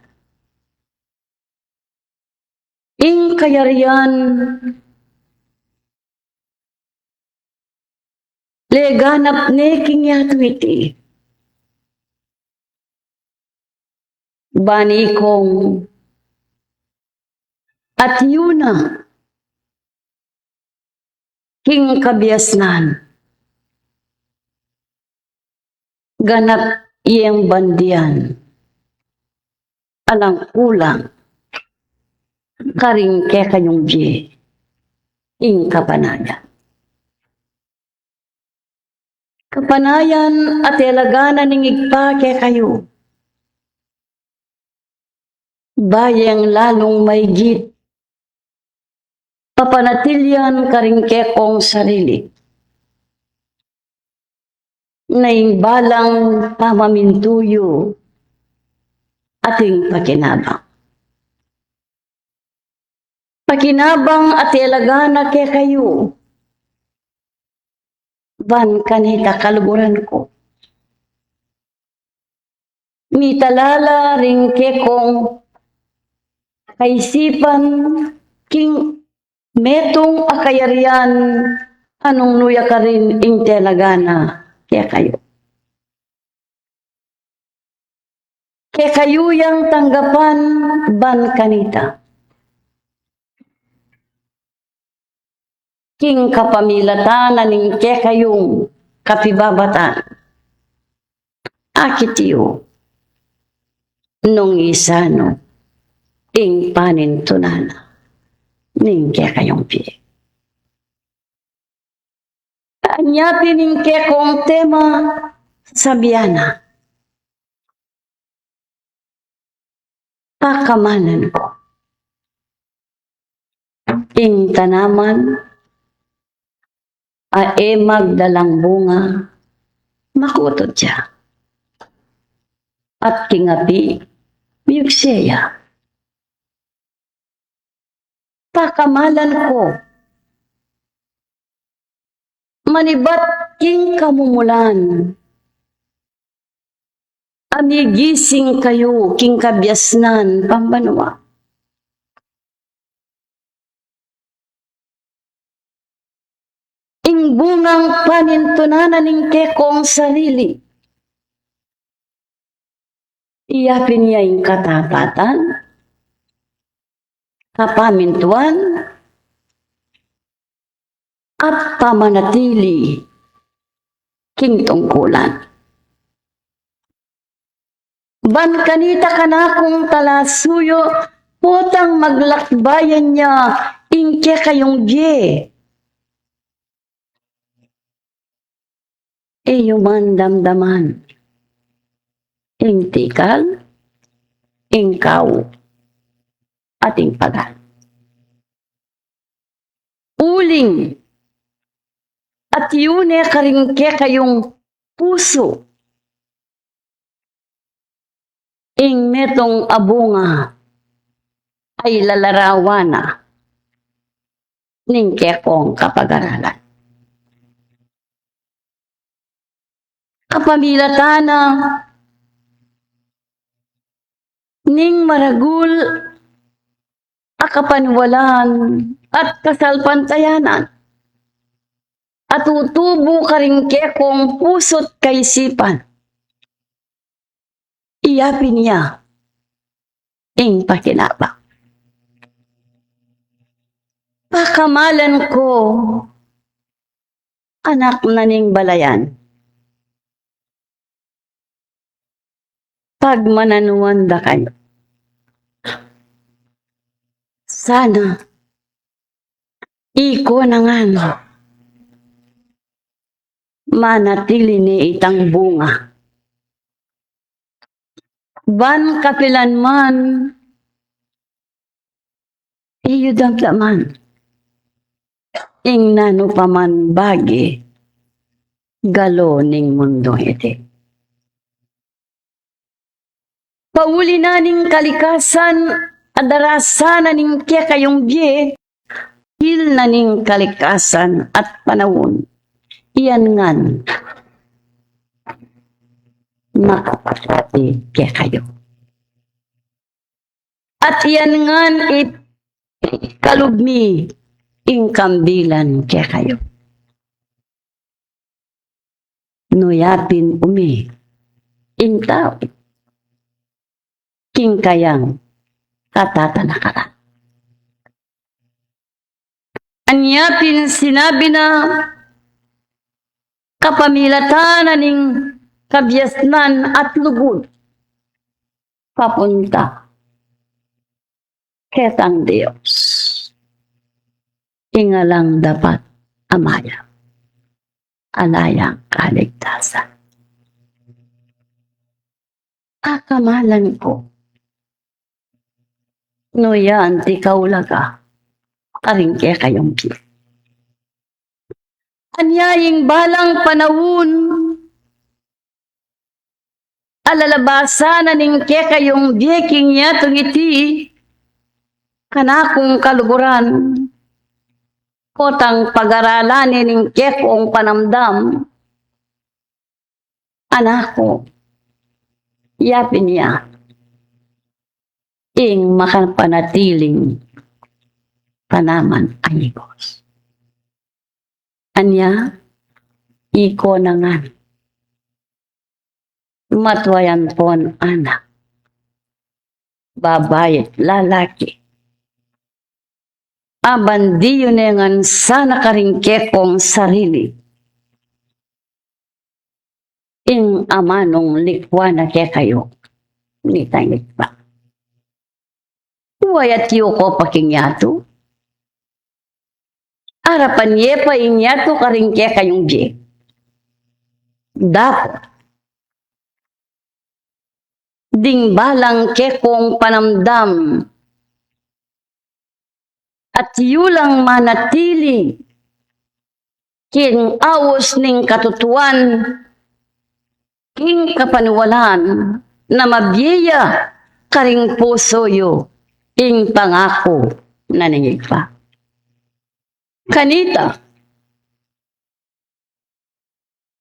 Ing kayarian, leganap ne king yatwiti. Bani kong at yuna king kabiasnan. Ganap iyang bandian. Alang kulang. Karingke kayong di. Ing kapanayan. Kapanayan at elagana ning igpake kayo. Bayang lalong maygit. Papanatilyan karingke kong sarili. Naimbalang pamamintuyo ating pakinabang. Pakinabang at elagana ke kayo. Ban kanita kaluburan ko. Mitalala ring ke kong kaisipan king metong akayarian anong nuya ka rin ing telagana kaya kayo. Kaya kayo yang tanggapan ban kanita. King kapamilatan aning kaya kayong kapibabatan. Akitiyo nung isano ing panintunana ning kaya kayong piye. Anyapin ning kaya kong tema sabiyana. Pakamanan ko. Ing tanaman ae magdalang bunga makutod siya. At kingapi miyugseya. Pakamalan ko. Manibat king kamumulan. Amigising kayo king kabyasnan pambanwa. Ing bungang panintunanan ning kekong sarili. Iyapin niya ing katapatan, kapamintuan, at pamanatili king tungkulan. Ban kanita kanakong talasuyo, putang maglakbayan niya, ingke kayong die. Iyo man damdaman, ing tikal, Ingkaw ating pagal. Uling at yune karingke kayong puso. Ing metong abunga ay lalarawana ning kekong kapag-aralan. Kapamilatana ning maragul akapanwalan at kasalpantayanan at utubo karingke kong puso't kaisipan. Iyapin niya ing pakinabang. Pakamalan ko, anak na ning balayan. Pag mananuwanda kayo, sana iko na nga manatili ni itang bunga. Ban kapilan man, iyo damdaman. Ing nano paman bagi, galo ning mundo iti. Pauli na ning kalikasan, adarasa na ning kaya kayong biye, hil na ning kalikasan at panahon, iyan ngan, makapasati kaya kayo. At iyan ngan kalugmi, ing kambilan kaya kayo. Nuyapin umi, ing tao, king kayang katatalakaran. Anyapin sinabi na kapamilatan ning kabyasnan at lugod papunta ketang Diyos. Ingalang dapat amaya, alayang kaligtasan. Akamalan ko, no yan ti kaulaga, karingke kayong ki. Anyaying balang panahon, alalabasa na ning ke kayong diyeking niya iti, kanakong kaluguran, kotang pag-aralan ning kekong panamdam, anako, yapin niya, ing makapanatiling panaman ayigos. Anya, iko na nga, matwayan pon anak, babayit lalaki, abandiyo nengan sana karingke kong sarili. Ing amanong likwa na ke kayo, nitangit pa. Wayat yu ko pakingyato. Arapan ye pa inyato karingke kayong di. Dapat. Ding balang ke kong panamdam at yulang manatili king awos ning katutuan king kapanwalan na mabiyaya karing puso yo ing pangako na nangigpa. Kanita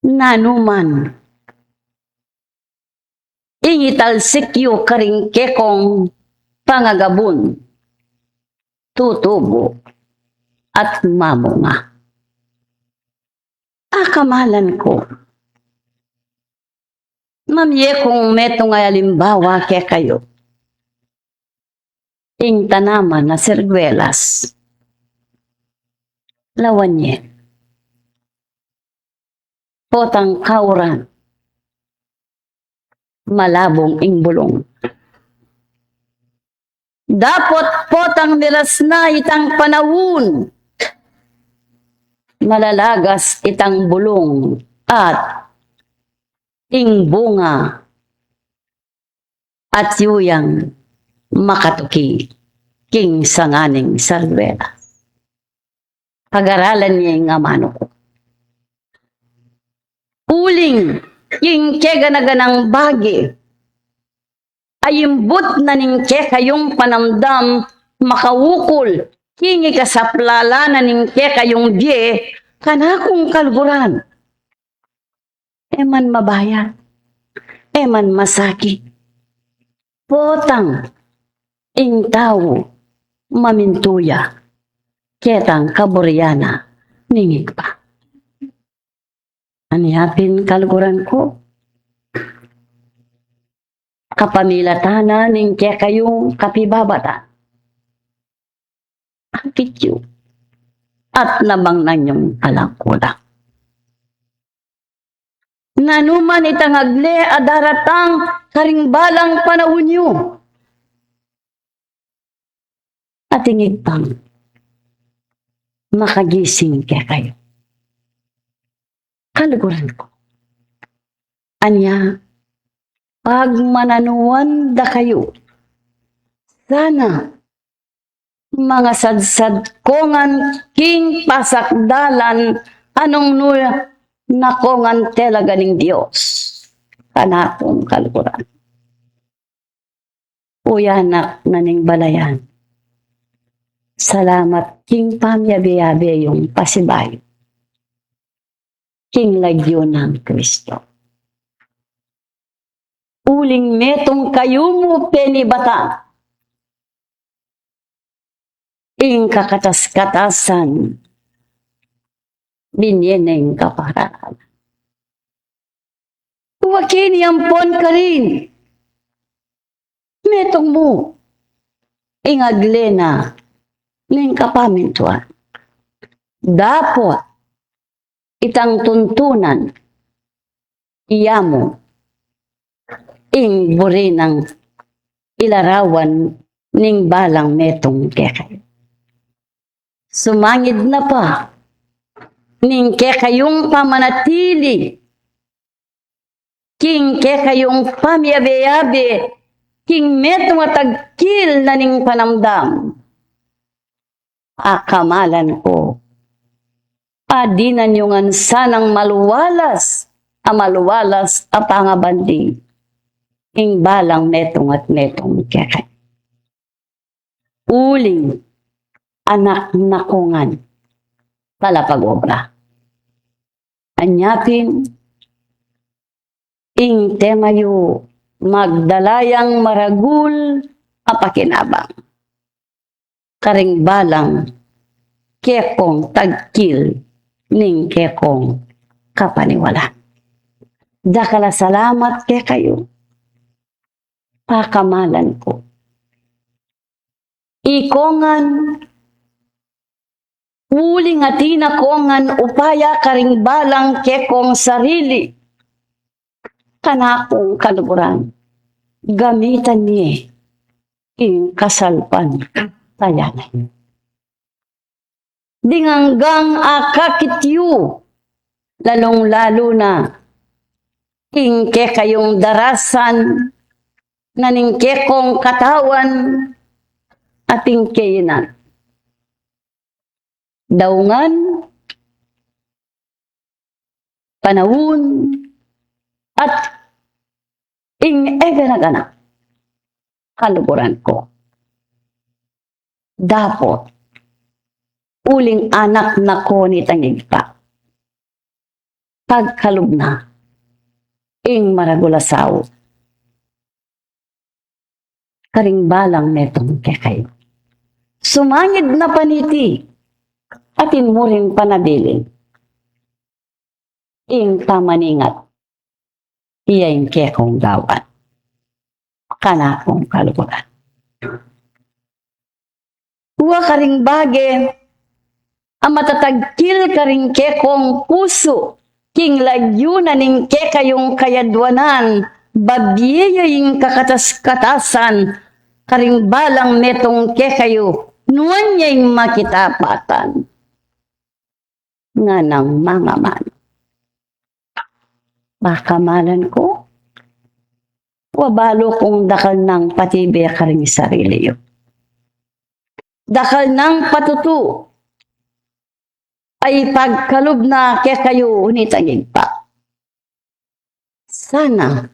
nanuman ing italsik yo karing kekong pangagabun tutubo at mamunga. Akamalan ko, mamye kung metong alimbawa ke kayo, ing tanaman na sirgwelas, lawanye, potang kauran, malabong ing bulong. Dapat potang miras na itang panahon. Malalagas itang bulong at ing bunga at yuyang makatuki king sanganing sarwela. Pag-aralan niya yung amano ko. Uling king keganaganang bagi ay imbut na ning kayong panamdam makawukol kingi kasaplala na ning kayong die kanakong kalburan. Eman mabayan, eman masaki, potang ing tao mamintuya, ketang kaburyana ningig pa. Anihapin kalguran ko, kapamilatana ning kayong kapibabata. Ang kityo at namang nanyong alangkulang. Nanuman itang agle adaratang karingbalang panahon nyo. At ingig pang makagising kayo. Kaliguran ko. Anya, pag mananuan da kayo, sana mga sadsad kongan king pasakdalan anong nuya nakongan talaga ng Diyos. Kanakong kalikuran. Uyanak na ning balayan. Salamat king pamyabi-yabi yung pasibay. King lagyo ng Kristo. Uling metong kayo mo penibata. Ing kakatas-katasan. Binyeneng kaparaan. Wakin yampon ka rin. Metong mo. Ing aglena. Ning kapamintuan. Dapot. Itang tuntunan, iyamo, ing buri ng ilarawan ning balang metong kekay. Sumangid na pa, ning kekayong pamanatili, king kekayong pamyabe-yabe, king metong atagkil na ning panamdam. Akamalan ko, adinan yung sanang maluwalas a pangabandi ing balang metong at metong kekay. Uling anak nakungan palapag-obra. Anyapin ing temayo magdalayang maragul apakinabang. Karing balang kekong tagkil ning kekong kapaniwala. Dakala salamat ke kayo. Pakamalan ko. Ikongan, uling atina kongan upaya karing balang kekong sarili. Kanakong kaluburan. Gamitan niya ing kasalpan tayanan. Dinganggang akakityu, lalong-lalo na, tingke kayong darasan, naningke kong katawan, at tingke na. Daungan, panahon, at ing eganagana, kaluburan ko. Dapot, uling anak na ko ni tangig pa. Pagkalub na, ing maragulasaw. Karing balang metong kekay. Sumangid na paniti, atin mo rin panabilin. Ing pamaningat, iyang kekong gawan. Kanakong kaluburan. Huwa karing bage, ang matatagkil karing kekong puso, king lagyo na ning kekayong kayadwanan, babiyaying kakatas-katasan, karing balang metong kekayo, nuwan niya'y makitapatan. Nga ng mga man. Bakamalan ko, wabalo kung dakal ng patibe ka rin sarili yo. Dakal ng patutu ay pagkalob na kaya kayo unitagig pa. Sana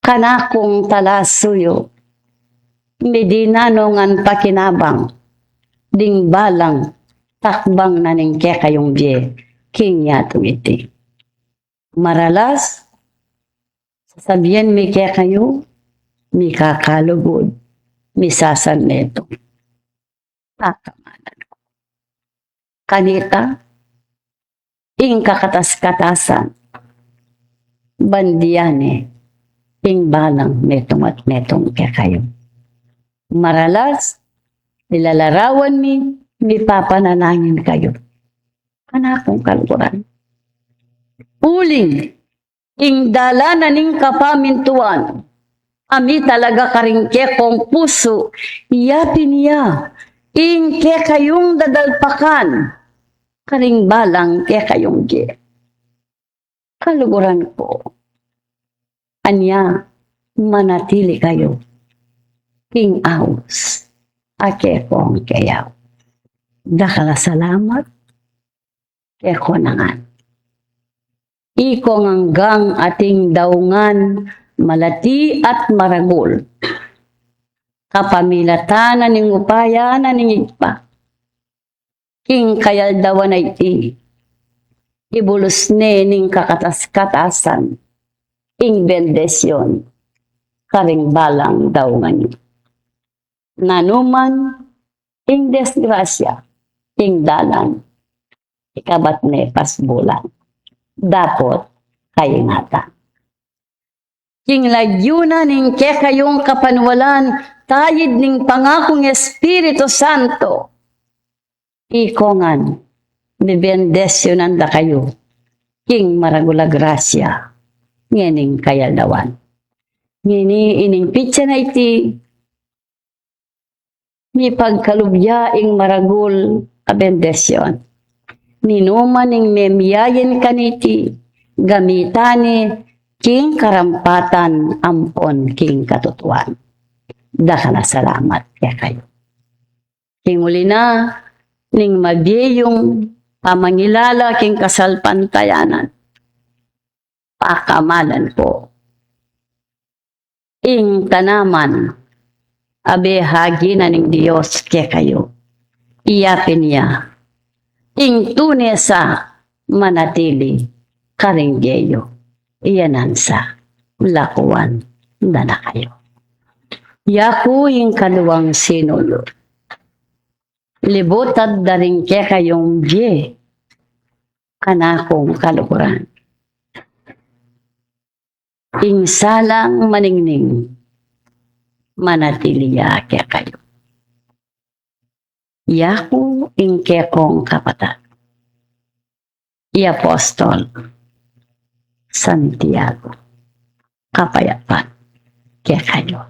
kanakong talasuyo medinano ngan pakinabang ding balang takbang naning kaya kayong bie king yatong iti. Maralas sasabihin mi kaya kayo mi kakalugod mi sasan neto. Takamanan ko. Kanita ing kakatas-katasan bandiyane ing balang metong at metong kaya kayo. Maralas, nilalarawan mi papanalangin kayo. Kanakong kalukuran. Uling, ing dalanan ing kapamintuan, ami talaga karingke kong puso, iyapin niya, ing ke kayong dadalpakan, karing balang ke kayong ge. Kaluguran ko, anya, manatili kayo, king aus, ake kong kayaw. Dakala salamat, ke konangan. Iko hanggang ating daungan, malati at maragol. Kapamilatan na ning upaya na ningig pa. King kayal dawan ay ti. Ibulos ne ning kakatas-katasan. Ing bendesyon. Karing balang daungan. Nanuman, ing desgrasya. Ing dalan. Ikabat ne pasbulan. Dapot kayingatan. King lagyuna ning ke kayong kapanwalan, tayid ning pangakong Espiritu Santo. Ikongan, bibendesyonan da kayo, king maragula grasya, ngening kayaldawan. Ngini ining pitsa na iti, ni pagkalubya ing maragul kabendesyon. Ninuman ning memyayin kaniti, gamitani, king karampatan ampon king katutuan. Dakala salamat kaya kayo. King uli na, ning mabiyong pamangilala king kasalpantayanan. Pakamalan ko. Ing tanaman, abehagi na ning Diyos kaya kayo. Iyapin niya. Ing tunesa manatili karinggeyo. Iyanansa, lakuan, dana kayo. Yaku yung kaluwang sinulo. Libotad daring ke kayong bie, kanakong kalukuran. Ing salang maningning, manatiliya ke kayo. Yaku ing kekong kapatid. I Apostol Santiago. Kapayapaan kaya kayo.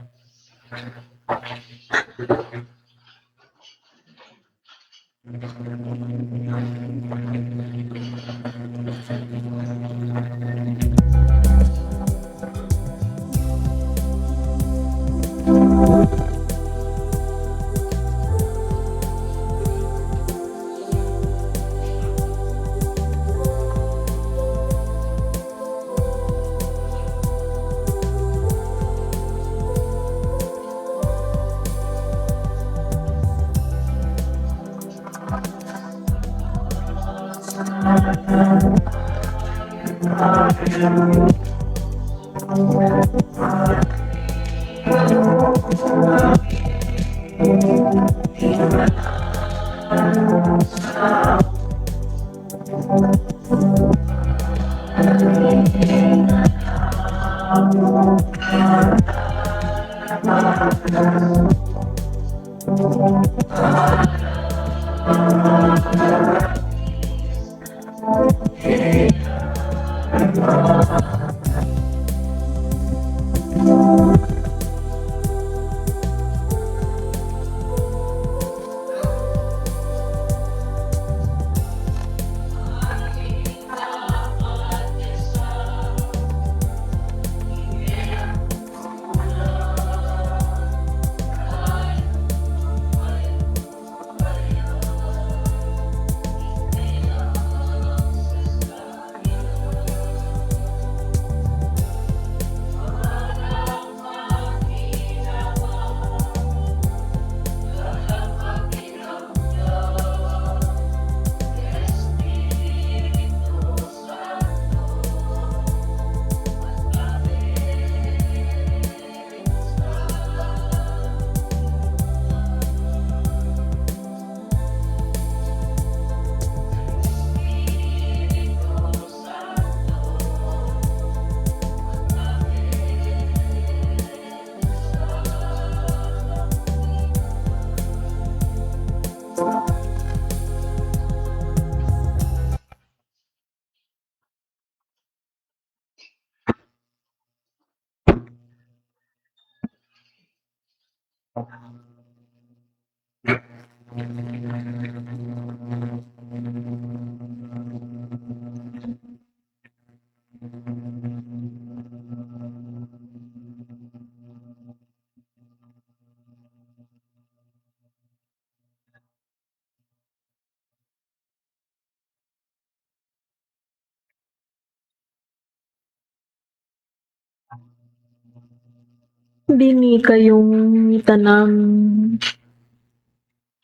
Bini kayong itanam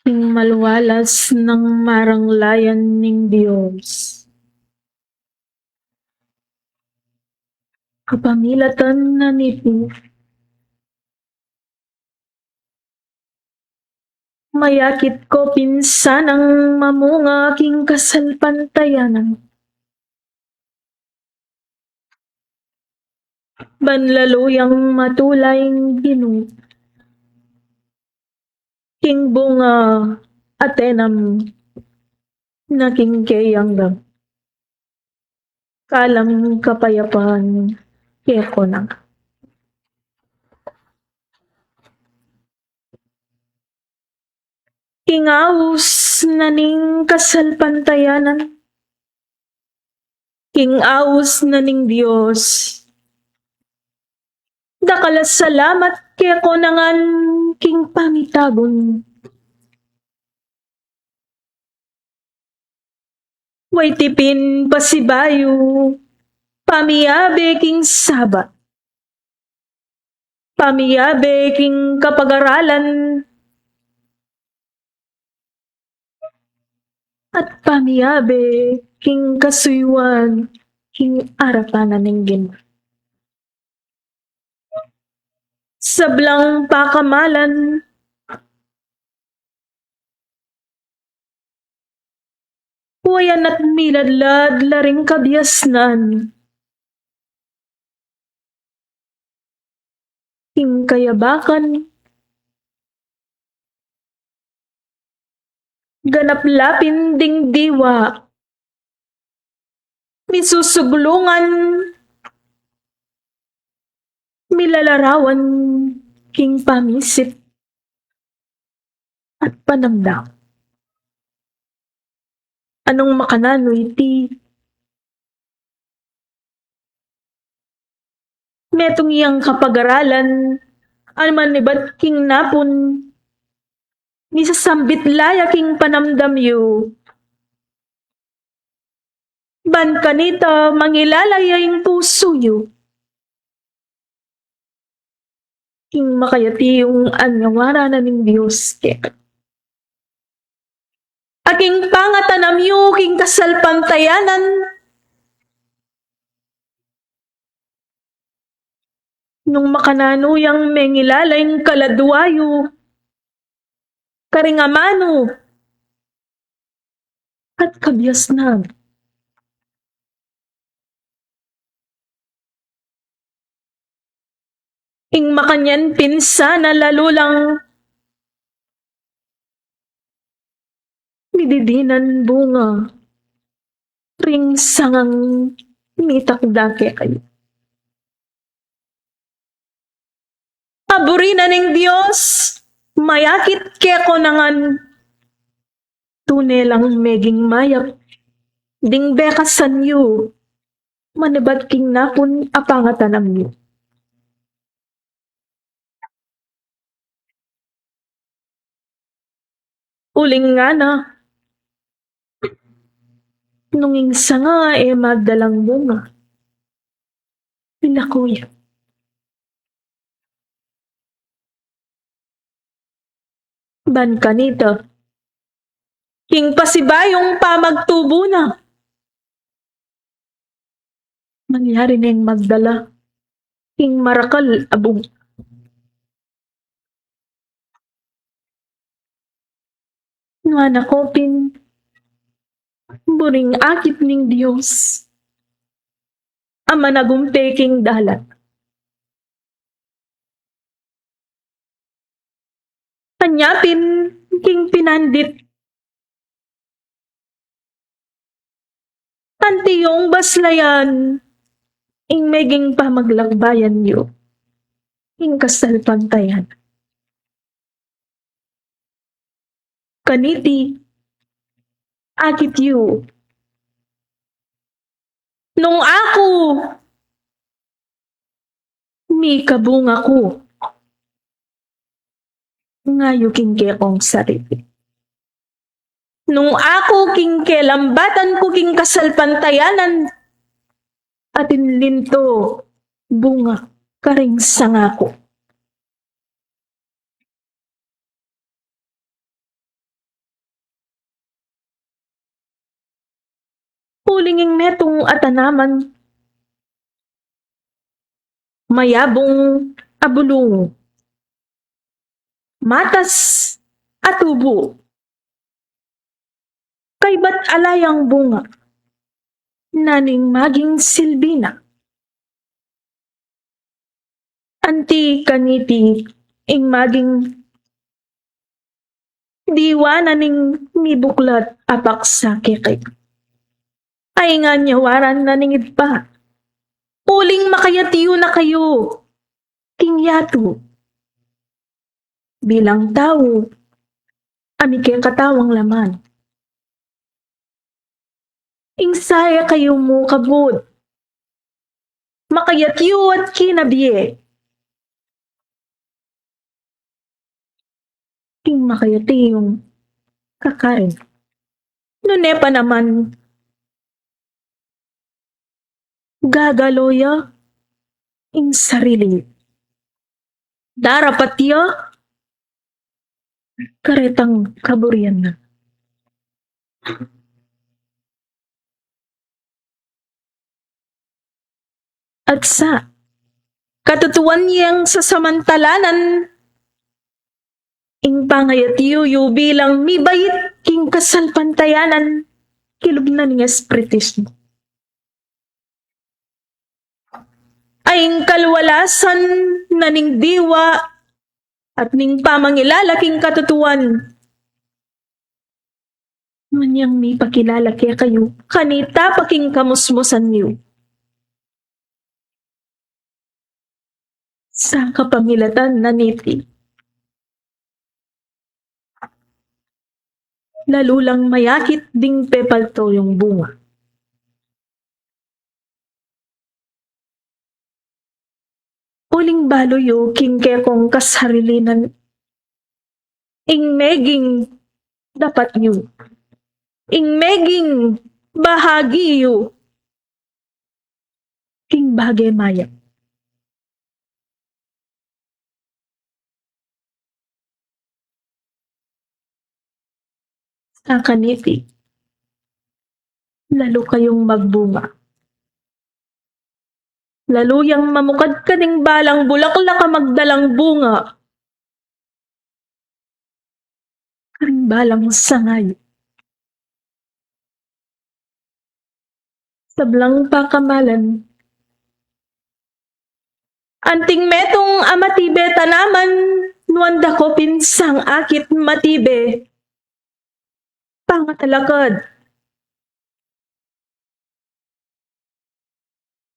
ing maluwalas ng maranglayan ning Diyos. Kapamilatan na nito, mayakit ko pinsan ang mamunga king kasalpantayanan. Banlaluyang matulayng ginu, king bunga atenam na king kayang kalam kapayapaan keko na. Kingaus na ning kasalpantayanan, kingaus na ning Diyos. Dakalas salamat keko nangan king pamitagon. Way tipin pasibayo, pamiyabe king sabat. Pamiyabe king kapag-aralan, at pamiyabe king kasuywan, king arapanan ning Ginoo. Sablang pakamalan, wayan at miladlad laring kabiasnan. King kayabakan, ganap lapin ding diwa, misusuglungan, milalarawan king pamisip at panamdam. Anong makanano iti? Metong iyang kapag-aralan, alman ni ba't king napon, misasambit laya king panamdam yu. Ban kanita mangilalaya yung puso yu. King makayati yung anyawara na ning Diyos kek. Aking pangatanam yu king kasalpantayanan. Nung makanano yang mengilalayng kaladwayo, karingamano, at kabiasnan. Ing makanyan pinsa na lalo lang mididinan bunga ring sangang mitakdake kayo. Aburinan ng Diyos, mayakit keko nangan tunay lang meging mayap ding bekasan yu manibad king napon apangatanam yu. Uling nga na, nung ingsa nga magdalang bunga. Pila kuya. Ban kanita, king pasibayong pamagtubo na. Mangyari na yung magdala, king marakal abong. Nga nakopin, buring akit ning Diyos, ama nagumpeking dalat. Anyapin king pinandit, antiyong baslayan, ing meging pamaglagbayan yo, ing kasalpantayan. Kaniti, akit yu. Nung ako, mi kabunga ko. Ngayo kingke kong sarili. Nung ako kingke lambatan ko king kasalpantayanan, atin linto bunga karing sangako. Hulinging netong atanaman, mayabong abulong, matas atubo, kay ba't alayang bunga, naning maging silbina. Anti kaniti, ing maging diwa naning mibuklat apak sa kikay. Ay nga nyawaran naningid pa. Uling makayatiyo na kayo, kingyato. Bilang tao, ami kay katawang laman. Ingsaya kayo mo kabod. Makayatiyo at kinabiye. King makayati yung kakain. Nune pa naman, gagaloya ing sarili. Darapat ya, karetang kaburian na. At sa katutuan niyang sasamantalanan, ing pangayatiyo bilang mibayit king kasalpantayanan, kilugnan ng espiritismo. Aing kalwalasan na ning diwa at ning pamangilalaking katutuan. Manyang mi pakilala kaya kayo, kanita paking kamusmusan niyo. Sa kapamilatan na niti. Lalo lang mayakit ding pepalto yung bunga. Uling baloyo king kekong kasarilinan. Ing meging dapat yu. Ing meging bahagi yu. King bagay maya. Sa kaniti, lalo kayong magbunga. Lalo yang mamukad ka ding balang bulaklak ka magdalang bunga. Karing balang sangay. Sablang pakamalan. Anting metong amatibe tanaman, nuanda ko pinsang akit matibe. Pangatalakad.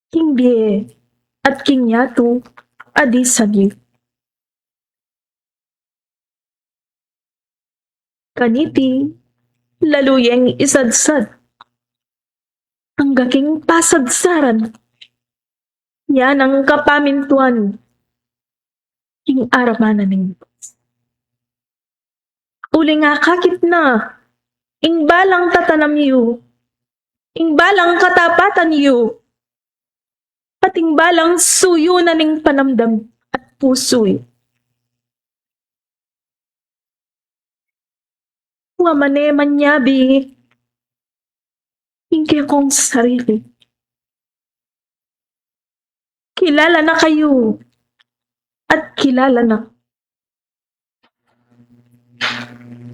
King Bie at King Yato adi sagi. Kaniti, laluyeng isadsad. Ang gaking pasadsaran. Yan ang kapamintuan. King aramanan ng uli nga kakit na. Ing balang tatanam yu. Ing balang katapatan yu. Ating balang suyo na ning panamdam at pusoy. Wamane manyabi, hindi kong sarili. Kilala na kayo at kilala na.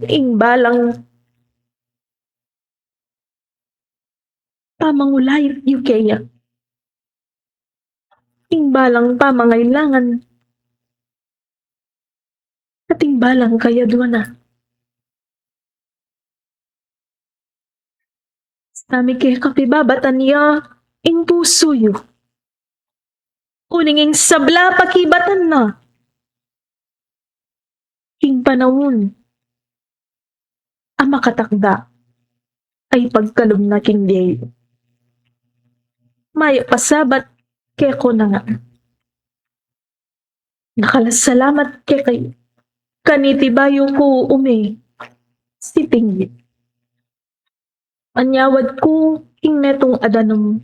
Ing balang pamangulay yu kaya. Balang pamangailangan at balang kaya doon na. Sami kay kapibabatan niya ing puso yu. Uninging sabla pakibatan na. Ing panahon. makatakda ay pagkalog na king day. May pasabat kay ko na nga. Nakalasalamat kay kayo. Kaniti bayo ko si Tinggit. Anyawad ko ing netong adanom.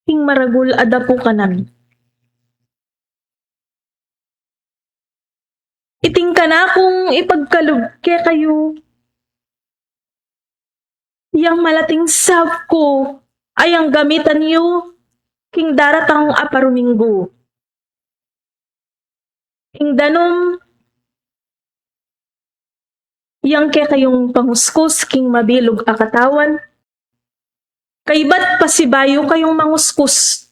Ing maragul ada po kanan. Iting ka na kung ipagkalog kay kayo. Yang malating sab ko ay ang gamitan niyo king daratang aparuminggo. King danom yang kay kayong panguskus king mabilog a katawan. Kay ba't pasibayo kayong manguskus?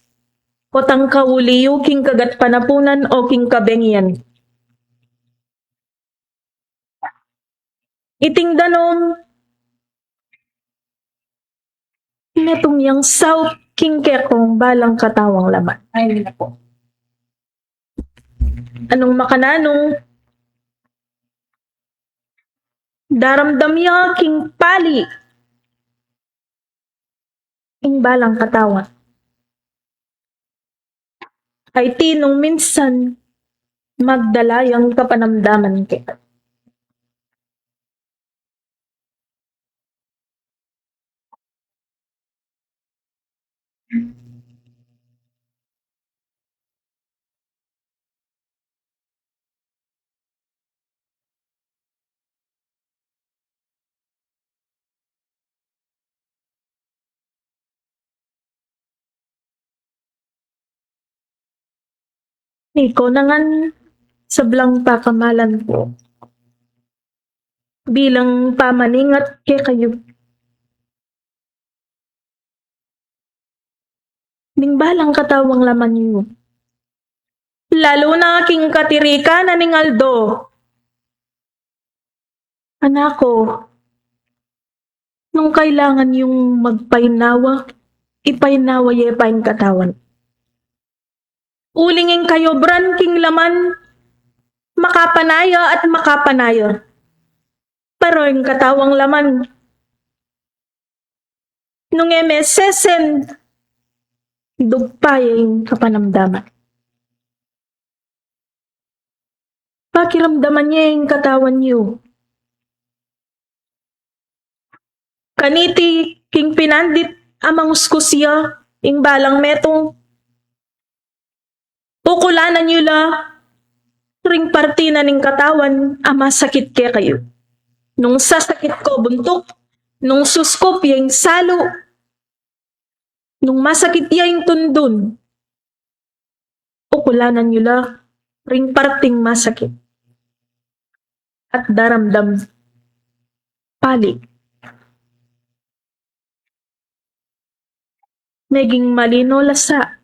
O tang kauliyo king kagat panapunan o king kabengyan. Iting danom netong yang south king kekong balang katawang laman. Ay, nila po. Anong makananong? Daramdam niya king pali. King balang katawan. Ay tinong minsan magdalayang kapanamdaman kita. Iko nangan sablang pakamalan po. Bilang pamaningat kay kayo. Ning balang katawang laman niyo. Lalo na aking katirika na ning Aldo. Anako, nung kailangan yung magpainawa, ipainawa yepain katawan. Ulingin kayo bran king laman, makapanaya at makapanaya. Pero yung katawang laman, nung MSSN, dugpay yung kapanamdaman. Pakiramdaman niya yung katawan niyo. Kaniti king pinandit amang uskusya, ing balang metong pukulanan niyo la ring partina ning katawan ama sakit kaya kayo. Nung sasakit ko buntok, nung suskop yung salo, nung masakit yung tundon, pukulanan niyo la ring parting masakit. At daramdam pali. Naging malino lasa.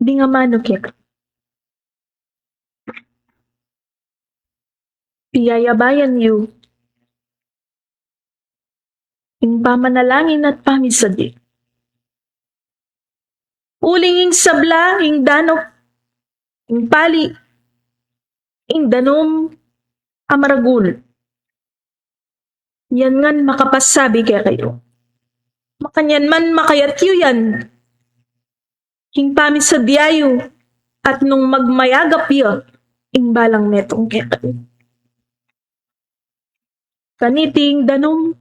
Di nga manukit. Piyayabayan niyo. Ing pamanalangin at pamisadi. Ulinging sabla, ing danok, ing pali, ing danom, amaragul. Yan ngan makapasabi kaya kayo. Makanyan man makayat yu yan. King pamisadiayo at nung magmayagap yu, ing balang netong kaya kayo. Kaniting danom,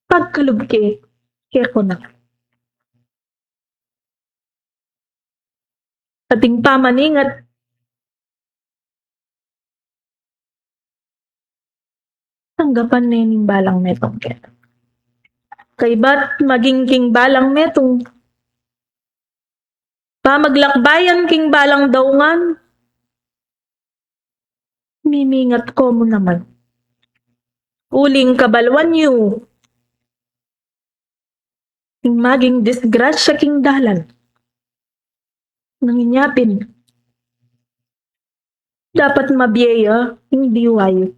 pagkalubke, kaya ko na. Ating pamaningat, tanggapan na yung balang metong kaya. Kay ba't maging king balang metong, pamaglakbayan king balang daungan, mimingat ko mo naman. Uling kabalwan niyo. Ing maging disgrasya king dalan. Nanginyapin. Dapat mabiyaya, hindi wayo.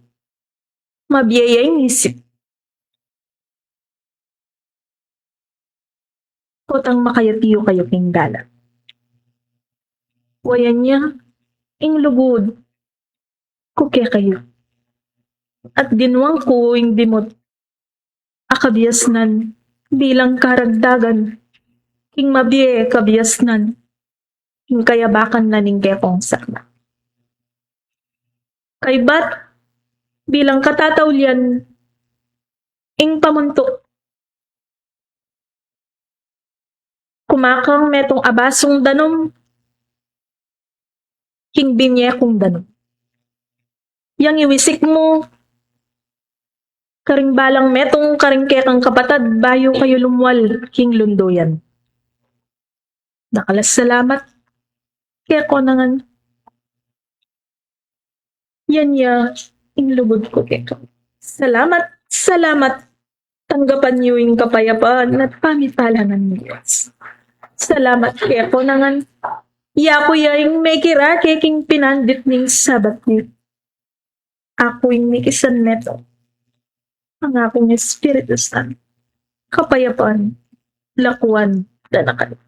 Mabiyaya yung isip. Kotang makayatiyo kayo king dalan. Wayan niya, ing lugod ko kaya kayo. At dinuang ko ing dimot akabiyasnan bilang karagdagan king mabie kabiyasnan king kayabakan na ning kekong sakna. Kay bat bilang katatawlian ing pamuntok kumakang metong abasong danom king binye kong danom. Yang iwisik mo karing balang metong karing kekang kapatad bayo kayo lumwal king lundoyan. Nakalas salamat kaya ko nangan. Yan ya ing lugod ko kaya. Salamat, salamat. Tanggapan niyo yung kapayapaan at pamitalan ng Diyos. Salamat kaya ko nangan. Iya ko yung may kira king pinandit ning sabat niyo. Ako yung mikisan neto. Ang akong Espiritu Santo. Kapayapaan, lakuan, danakan.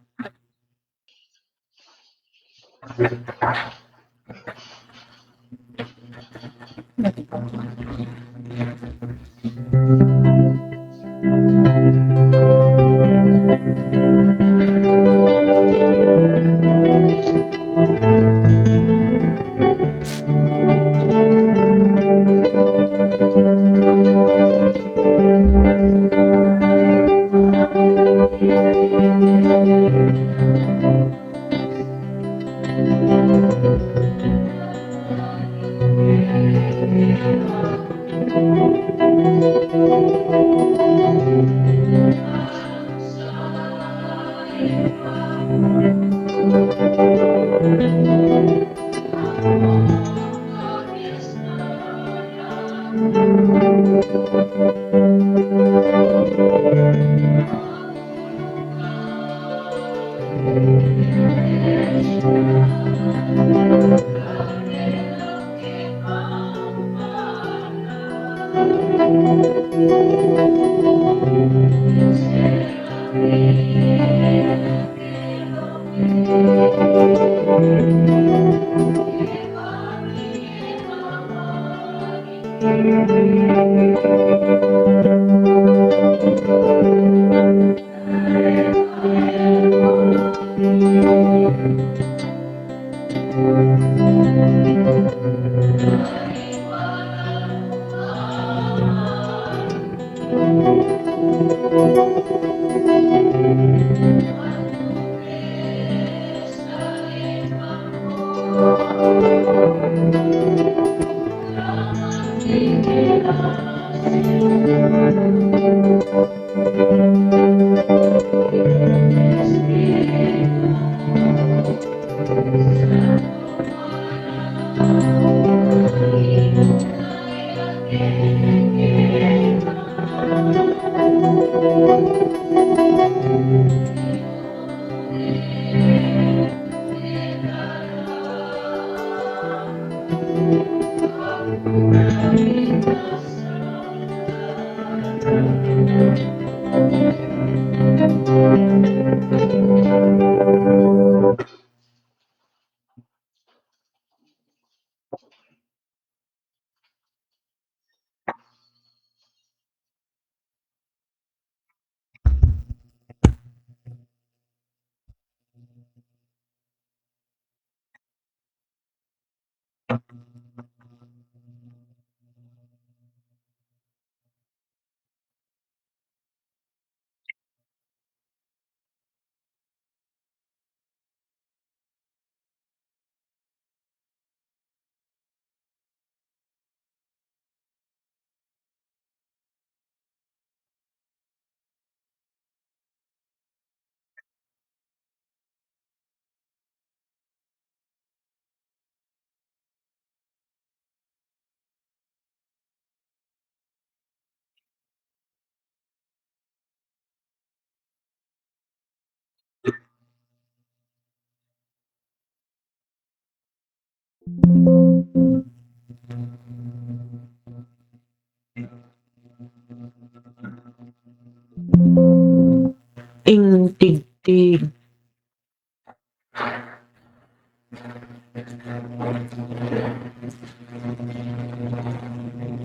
Ing tigtig.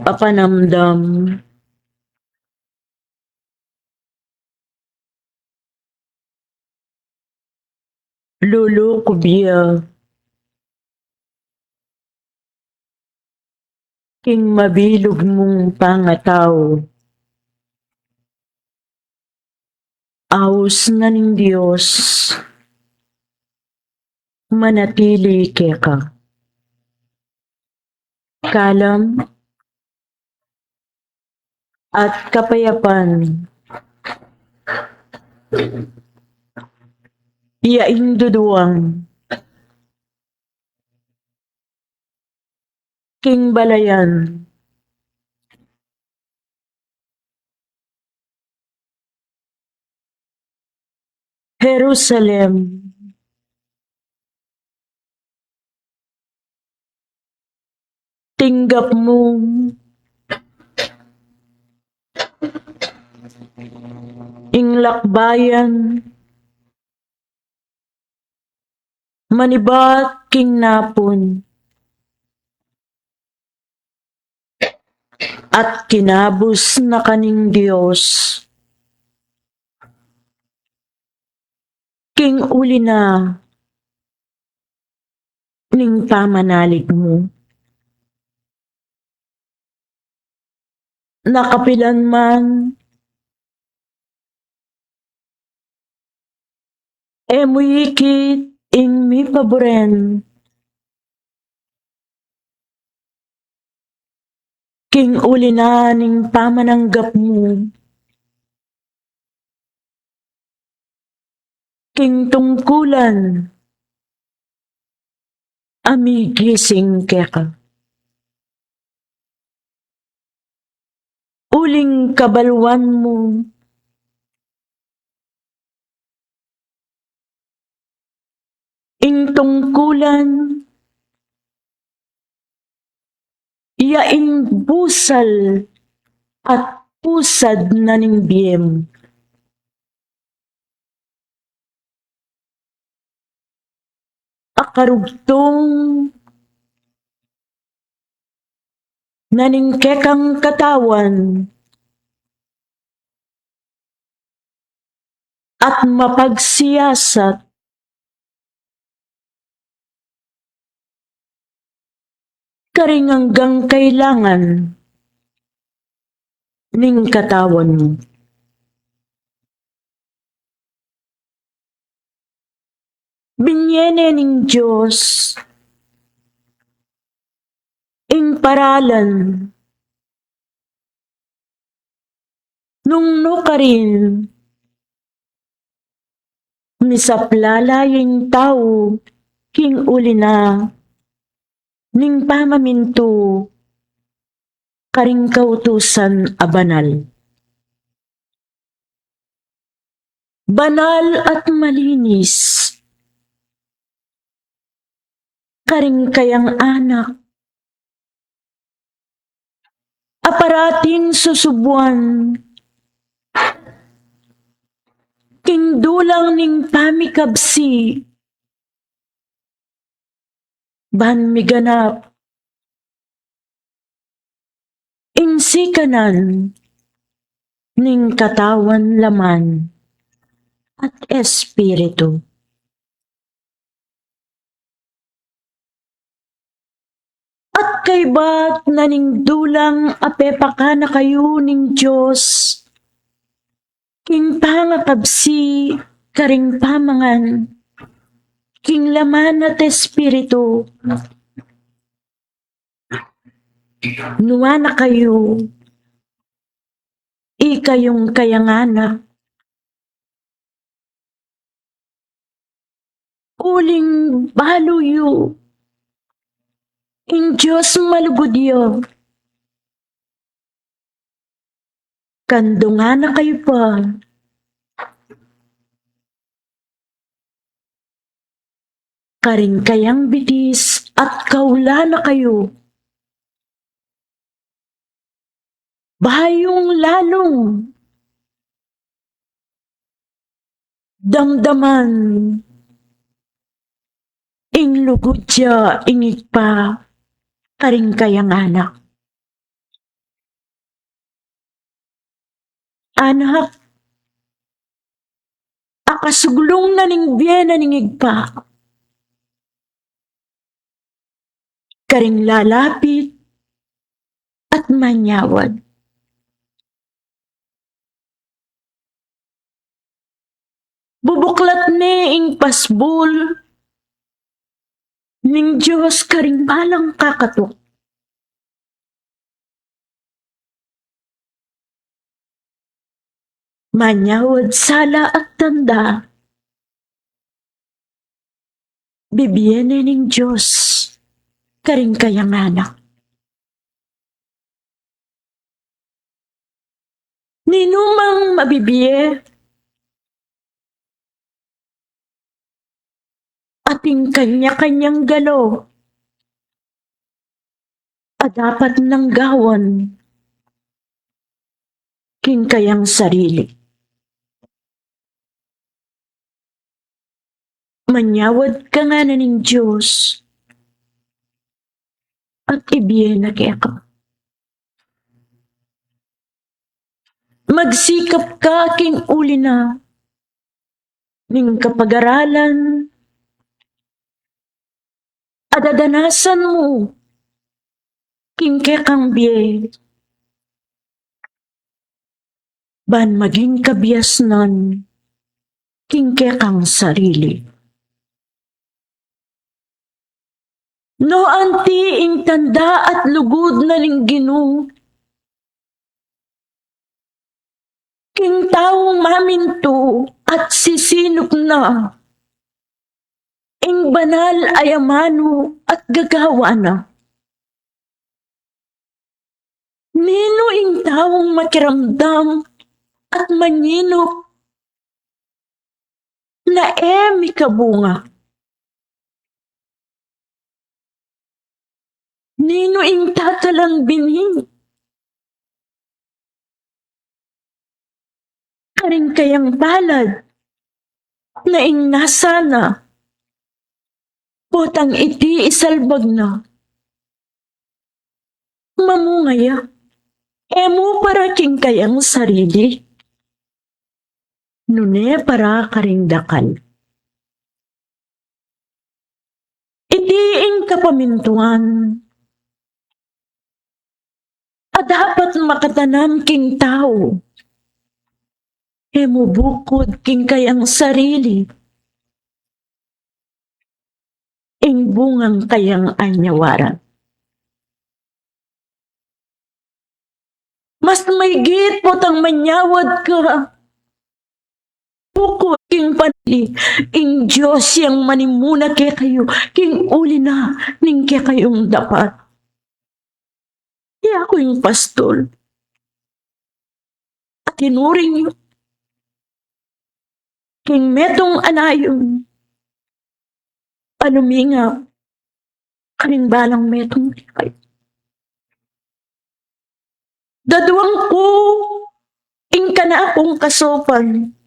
Papanamdam. Lulu kubya. King mabilog mong pangataw. Aos na ning Diyos. Manatili ka. Kalam at kapayapan. Iyaing duduwang. King balayan. Jerusalem. Tinggap mo inglakbayan manibat king napon at kinabus na kaning Diyos king uli na ning pamanalig mo. Nakapilan man emuyikit ing mi paboren king uli na ning pamananggap mo king tungkulan amigising keka. Uling kabalwan mo ing tungkulan yaing busal at pusad na ning biyem. Akarugtong naning kekang katawan at mapagsiyasat karing hanggang kailangan ning katawan mo. Binyene ning Diyos ing paralan nung nukarin misaplala yung tao king uli na ning pamaminto karing kautusan a banal. Banal at malinis karing kayang anak aparating susubuan king dulang ning pamikabsi ban miganap ing sikanan ning katawan laman at espiritu. At kay ba't naning dulang apepaka na kayo ning Diyos king pangakabsi karing pamangan king laman at espiritu nuwa na kayo ikayong kayanganak uling baluyo ing Diyos malugudyo kandungan na kayo pa karing kayang bitis at kaula na kayo bahayong lalong damdaman ing lugod siya ingit pa karing kayang anak. Anak, akasuglong na ning biyen na ningig pa. Karing lalapit at manyawad. Bubuklat ni ing pasbul ning Diyos karing balang kakatok. Manyawad sala at tanda. Bibiyene ning Diyos karing kayang anak. Ninumang mabibiye ating kanya-kanyang galo at dapat ng gawan king kayang sarili. Manyawad ka nga na ning Diyos at ibiyen na kaya ka. Magsikap ka king uli na ning kapag-aralan at adanasan mo king kekang biye. Ban maging kabias nan king kekang sarili. No anti ing tanda at lugod na ning Ginoo, king taong maminto at sisinop na, ing banal ay amano at gagawa na. Nino ing taong makiramdam at manyinop na mikabunga. Nino ing tatalang bining karing kayang balad na ing nasana potang iti isalbag na mamungaya emo para king kayang sarili nune para karingdakan iti ing kapamintuan at dapat makatanam king tao emo bukod king kayang sarili ing bungang kayang anyawaran. Mas maigit po tang manyawad ka bukod king panili ing Diyos yang manimuna kaya kayo king uli na ning kaya kayong dapat. Iya ako yung pastol at tinuring niyo king metong anayon anuminga karing balang metong kayo. Daduwang ko ing kana akong kasopan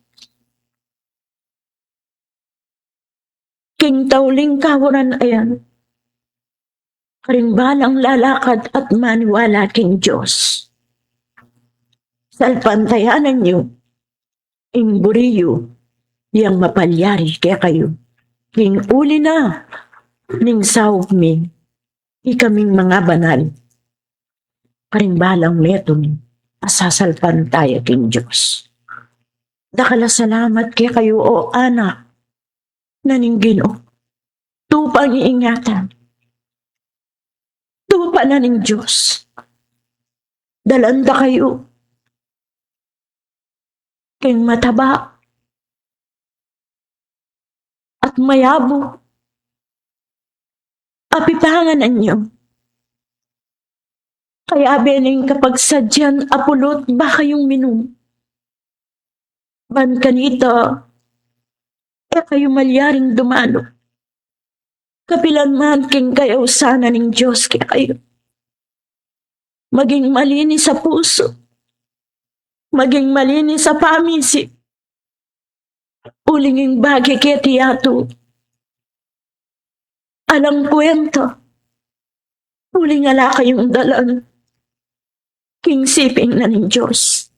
king tauling kawaran ayan karing balang lalakad at maniwala king Diyos. Salpantayanan niyo ing buriyo yang mapalyari kaya kayo. King uli na ning sawag mi ikaming mga banal. Karing balang meton asasalpan tayo king Diyos. Dakala salamat kaya kayo o anak na ning Ginoo. Tupang iingatan. Tupa na ning Diyos. Dalanda kayo. King mataba. At mayabo. Apipangan ninyo. Kaya bening kapag sadyan apulot ba kayong minum. Ban kanita. Kayo malyaring dumalo. Kapilan man king kayo sana ning Diyos kaya kayo. Maging malinis sa puso. Maging malinis sa pamisi. Ulinging bagay kaya tiyato. alang kwenta. Uli nga la kayong dalan. King siping na ng Diyos.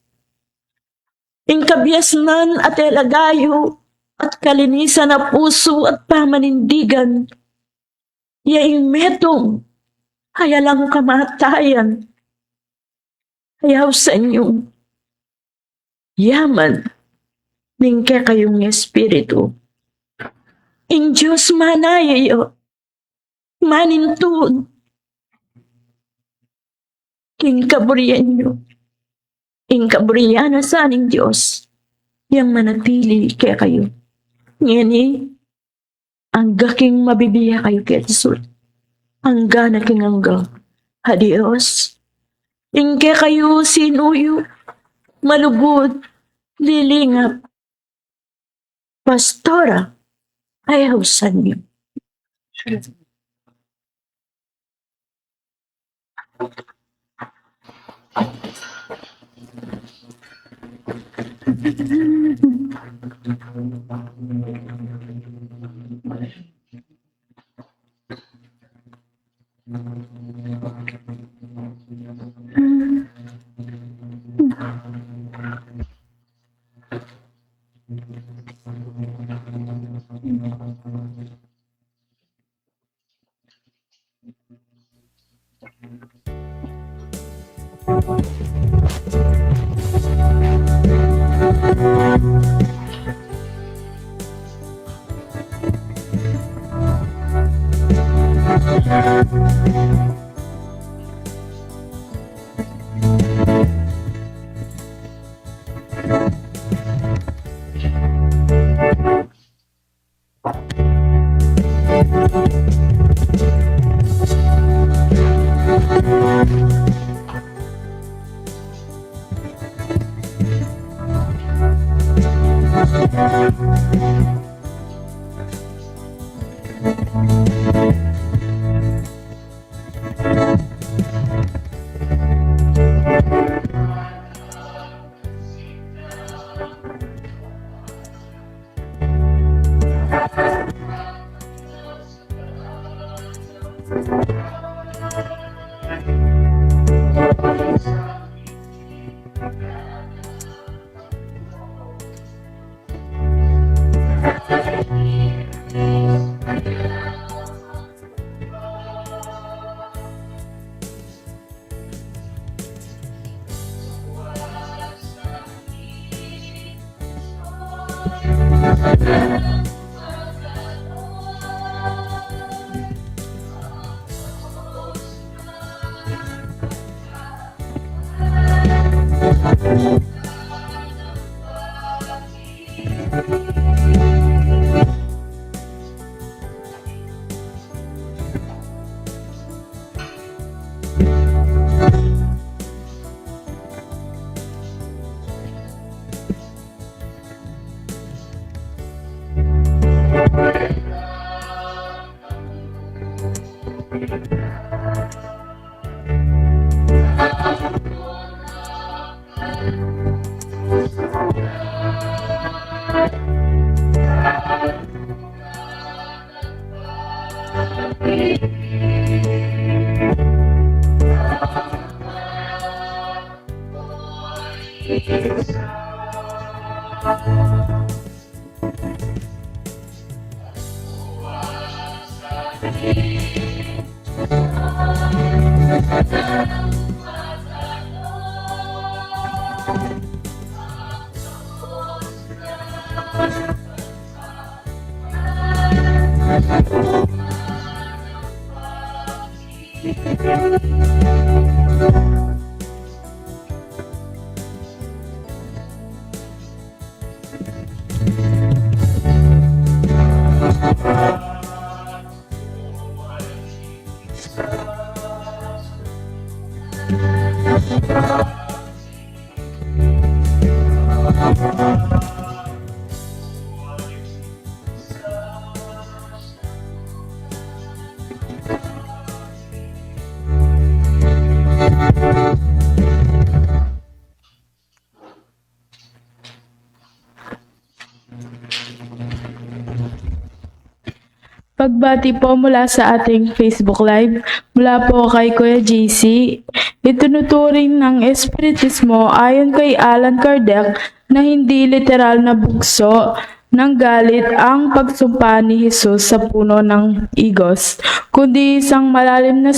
Ing kabiasnan at elagayo at kalinisan na puso at pamanindigan. Yaing metong hayalang kamatayan. Ayaw sa inyong yaman ning kayong espiritu. In Diyos manayayo, manintun, king kaburiyan nyo, ing kaburiyan na sa aning Diyos, yang manatili kaya kayo. Ngani, ang gaking mabibiya kayo kaya Jesus, ang gana king angga, hadios, ing kaya kayo sinuyo, malugod, lilingap, pastora, ayaw sa niyo. Pagbati po mula sa ating Facebook Live, mula po kay Kuya JC, itinuturing ng Espiritismo ayon kay Allan Kardec na hindi literal na bugso ng galit ang pagsumpa ni Jesus sa puno ng igos, kundi isang malalim na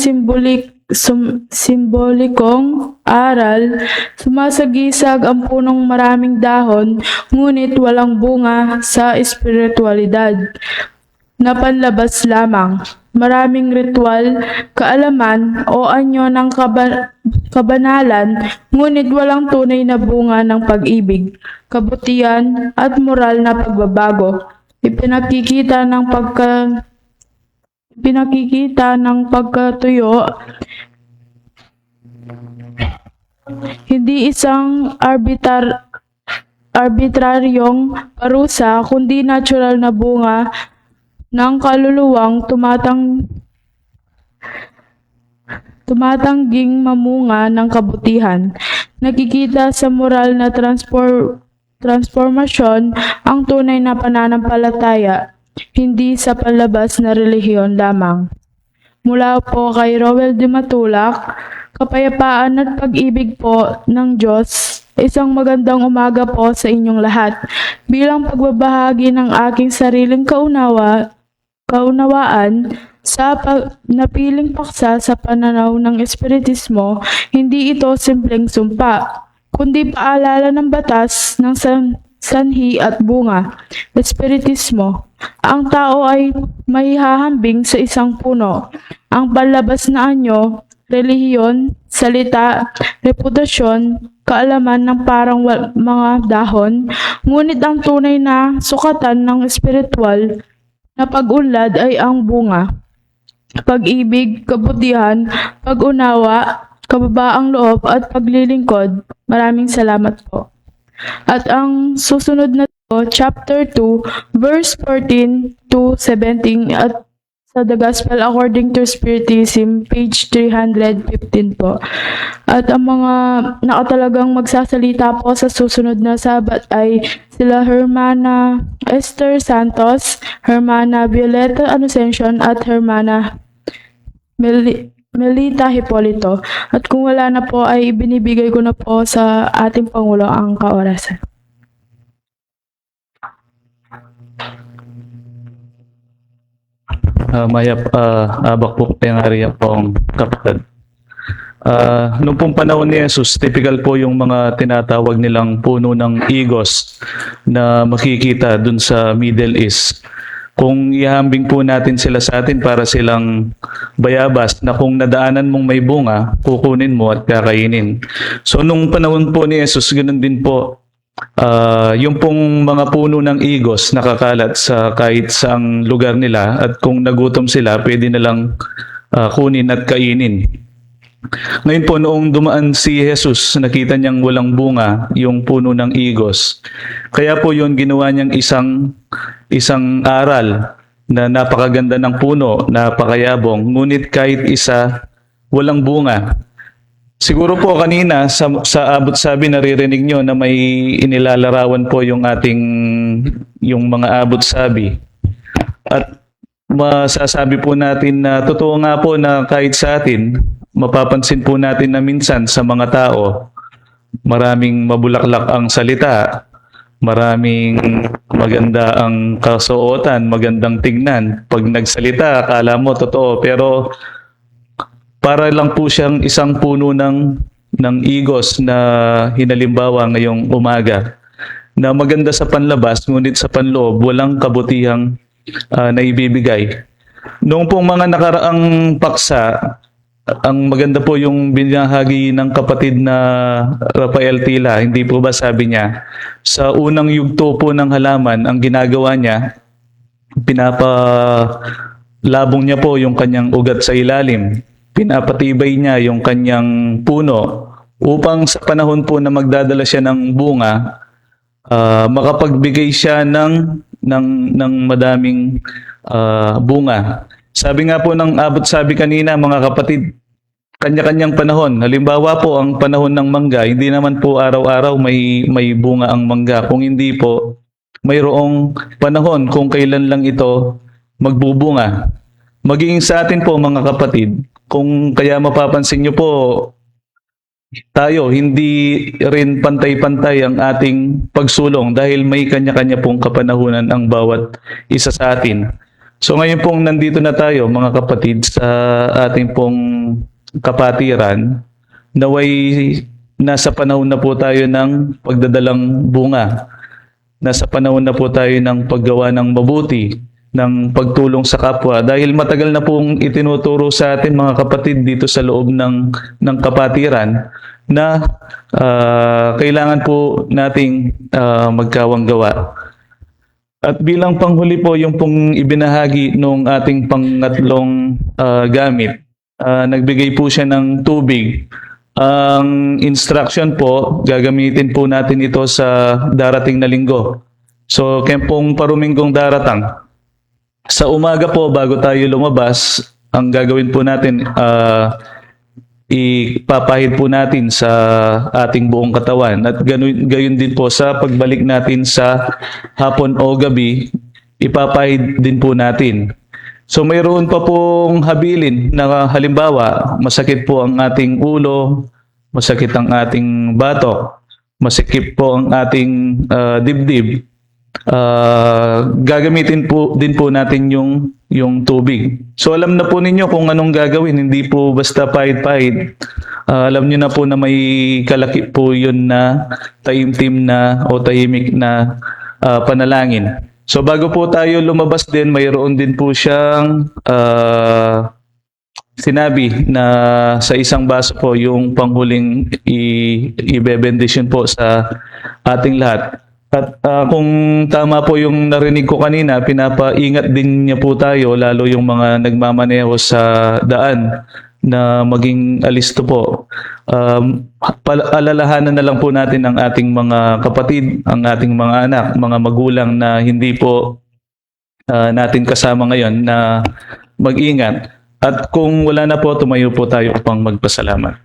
simbolikong aral. Sumasagisag ang punong maraming dahon, ngunit walang bunga sa espiritualidad na panlabas lamang. Maraming ritual, kaalaman o anyo ng kabanalan, ngunit walang tunay na bunga ng pag-ibig, kabutihan at moral na pagbabago. Ipinakikita ng pagkatuyo, hindi isang arbitraryong parusa, kundi natural na bunga ng kaluluwang tumatangging mamunga ng kabutihan. Nakikita sa moral na transformasyon ang tunay na pananampalataya, hindi sa panlabas na relihiyon lamang. Mula po kay Rowel de Matulak, kapayapaan at pag-ibig po ng Diyos. Isang magandang umaga po sa inyong lahat. Bilang pagbabahagi ng aking sariling kaunawaan sa napiling paksa sa pananaw ng Espiritismo, hindi ito simpleng sumpa, kundi paalala ng batas ng sanhi at bunga. Espiritismo. Ang tao ay mahihahambing sa isang puno. Ang panlabas na anyo, relihiyon, salita, reputasyon, kaalaman ng parang mga dahon, ngunit ang tunay na sukatan ng espiritual na pag-unlad ay ang bunga. Pag-ibig, kabutihan, pag-unawa, kababaang loob at paglilingkod. Maraming salamat po. At ang susunod na to, chapter 2, verse 14 to 17 at sa The Gospel According to Spiritism, page 315 po. At ang mga nakatalagang magsasalita po sa susunod na Sabat ay sila Hermana Esther Santos, Hermana Violeta Anunciacion at Hermana Melita Hipolito. At kung wala na po ay binibigay ko na po sa ating Pangulo ang kaorasan. Abak po pangariya pong kapatid. Noong pong panahon ni Jesus, typical po yung mga tinatawag nilang puno ng igos na makikita dun sa Middle East. Kung ihambing po natin sila sa atin para silang bayabas na kung nadaanan mong may bunga, kukunin mo at kakainin. So nung panahon po ni Jesus, ganoon din po. Yung pong mga puno ng igos nakakalat sa kahit saang lugar nila at kung nagutom sila, pwede nilang kunin at kainin. Ngayon po, noong dumaan si Jesus, nakita niyang walang bunga yung puno ng igos. Kaya po yun, ginawa niyang isang aral na napakaganda ng puno, napakayabong, ngunit kahit isa, walang bunga. Siguro po kanina sa abot sabi naririnig nyo na may inilalarawan po yung mga abot sabi. At masasabi po natin na totoo nga po na kahit sa atin, mapapansin po natin na minsan sa mga tao, maraming mabulaklak ang salita, maraming maganda ang kasuotan, magandang tignan. Pag nagsalita, akala mo totoo, pero para lang po siyang isang puno ng igos na hinalimbawa ngayong umaga na maganda sa panlabas ngunit sa panloob walang kabutihang naibibigay. Noong pong mga nakaraang paksa, ang maganda po yung binahagi ng kapatid na Rafael Tila. Hindi po ba sabi niya, sa unang yugto po ng halaman, ang ginagawa niya, pinapalabong niya po yung kanyang ugat sa ilalim. Pinapatibay niya yung kanyang puno upang sa panahon po na magdadala siya ng bunga, makapagbigay siya ng madaming bunga. Sabi nga po ng abot sabi kanina, mga kapatid, kanya-kanyang panahon. Halimbawa po, ang panahon ng mangga, hindi naman po araw-araw may bunga ang mangga. Kung hindi po, mayroong panahon kung kailan lang ito magbubunga. Maging sa atin po mga kapatid, kung kaya mapapansin nyo po, tayo hindi rin pantay-pantay ang ating pagsulong dahil may kanya-kanya pong kapanahunan ang bawat isa sa atin. So ngayon pong nandito na tayo mga kapatid sa ating pong kapatiran, naway nasa panahon na po tayo ng pagdadalang bunga. Nasa panahon na po tayo ng paggawa ng mabuti, ng pagtulong sa kapwa. Dahil matagal na pong itinuturo sa atin mga kapatid dito sa loob ng kapatiran na kailangan po nating magkawang gawa. At bilang panghuli po yung pong ibinahagi nung ating pangatlong gamit, nagbigay po siya ng tubig. Ang instruction po, gagamitin po natin ito sa darating na linggo. So, kaya pong paruminggong daratang. Sa umaga po, bago tayo lumabas, ang gagawin po natin, ipapahid po natin sa ating buong katawan. At gayon din po sa pagbalik natin sa hapon o gabi, ipapahid din po natin. So mayroon pa pong habilin na halimbawa, masakit po ang ating ulo, masakit ang ating batok, masakit po ang ating dibdib. Gagamitin po din po natin yung tubig. So alam na po ninyo kung anong gagawin, hindi po basta pahid-pahid. Alam niyo na po na may kalaki po yun na taimtim na o tahimik na panalangin. So bago po tayo lumabas din, mayroon din po siyang sinabi na sa isang baso po yung panghuling i-benediction po sa ating lahat. At kung tama po yung narinig ko kanina, pinapaingat din niya po tayo, lalo yung mga nagmamaneho sa daan, na maging alisto po. Alalahanan na lang po natin ang ating mga kapatid, ang ating mga anak, mga magulang na hindi po natin kasama ngayon na mag-ingat. At kung wala na po, tumayo po tayo upang magpasalamat.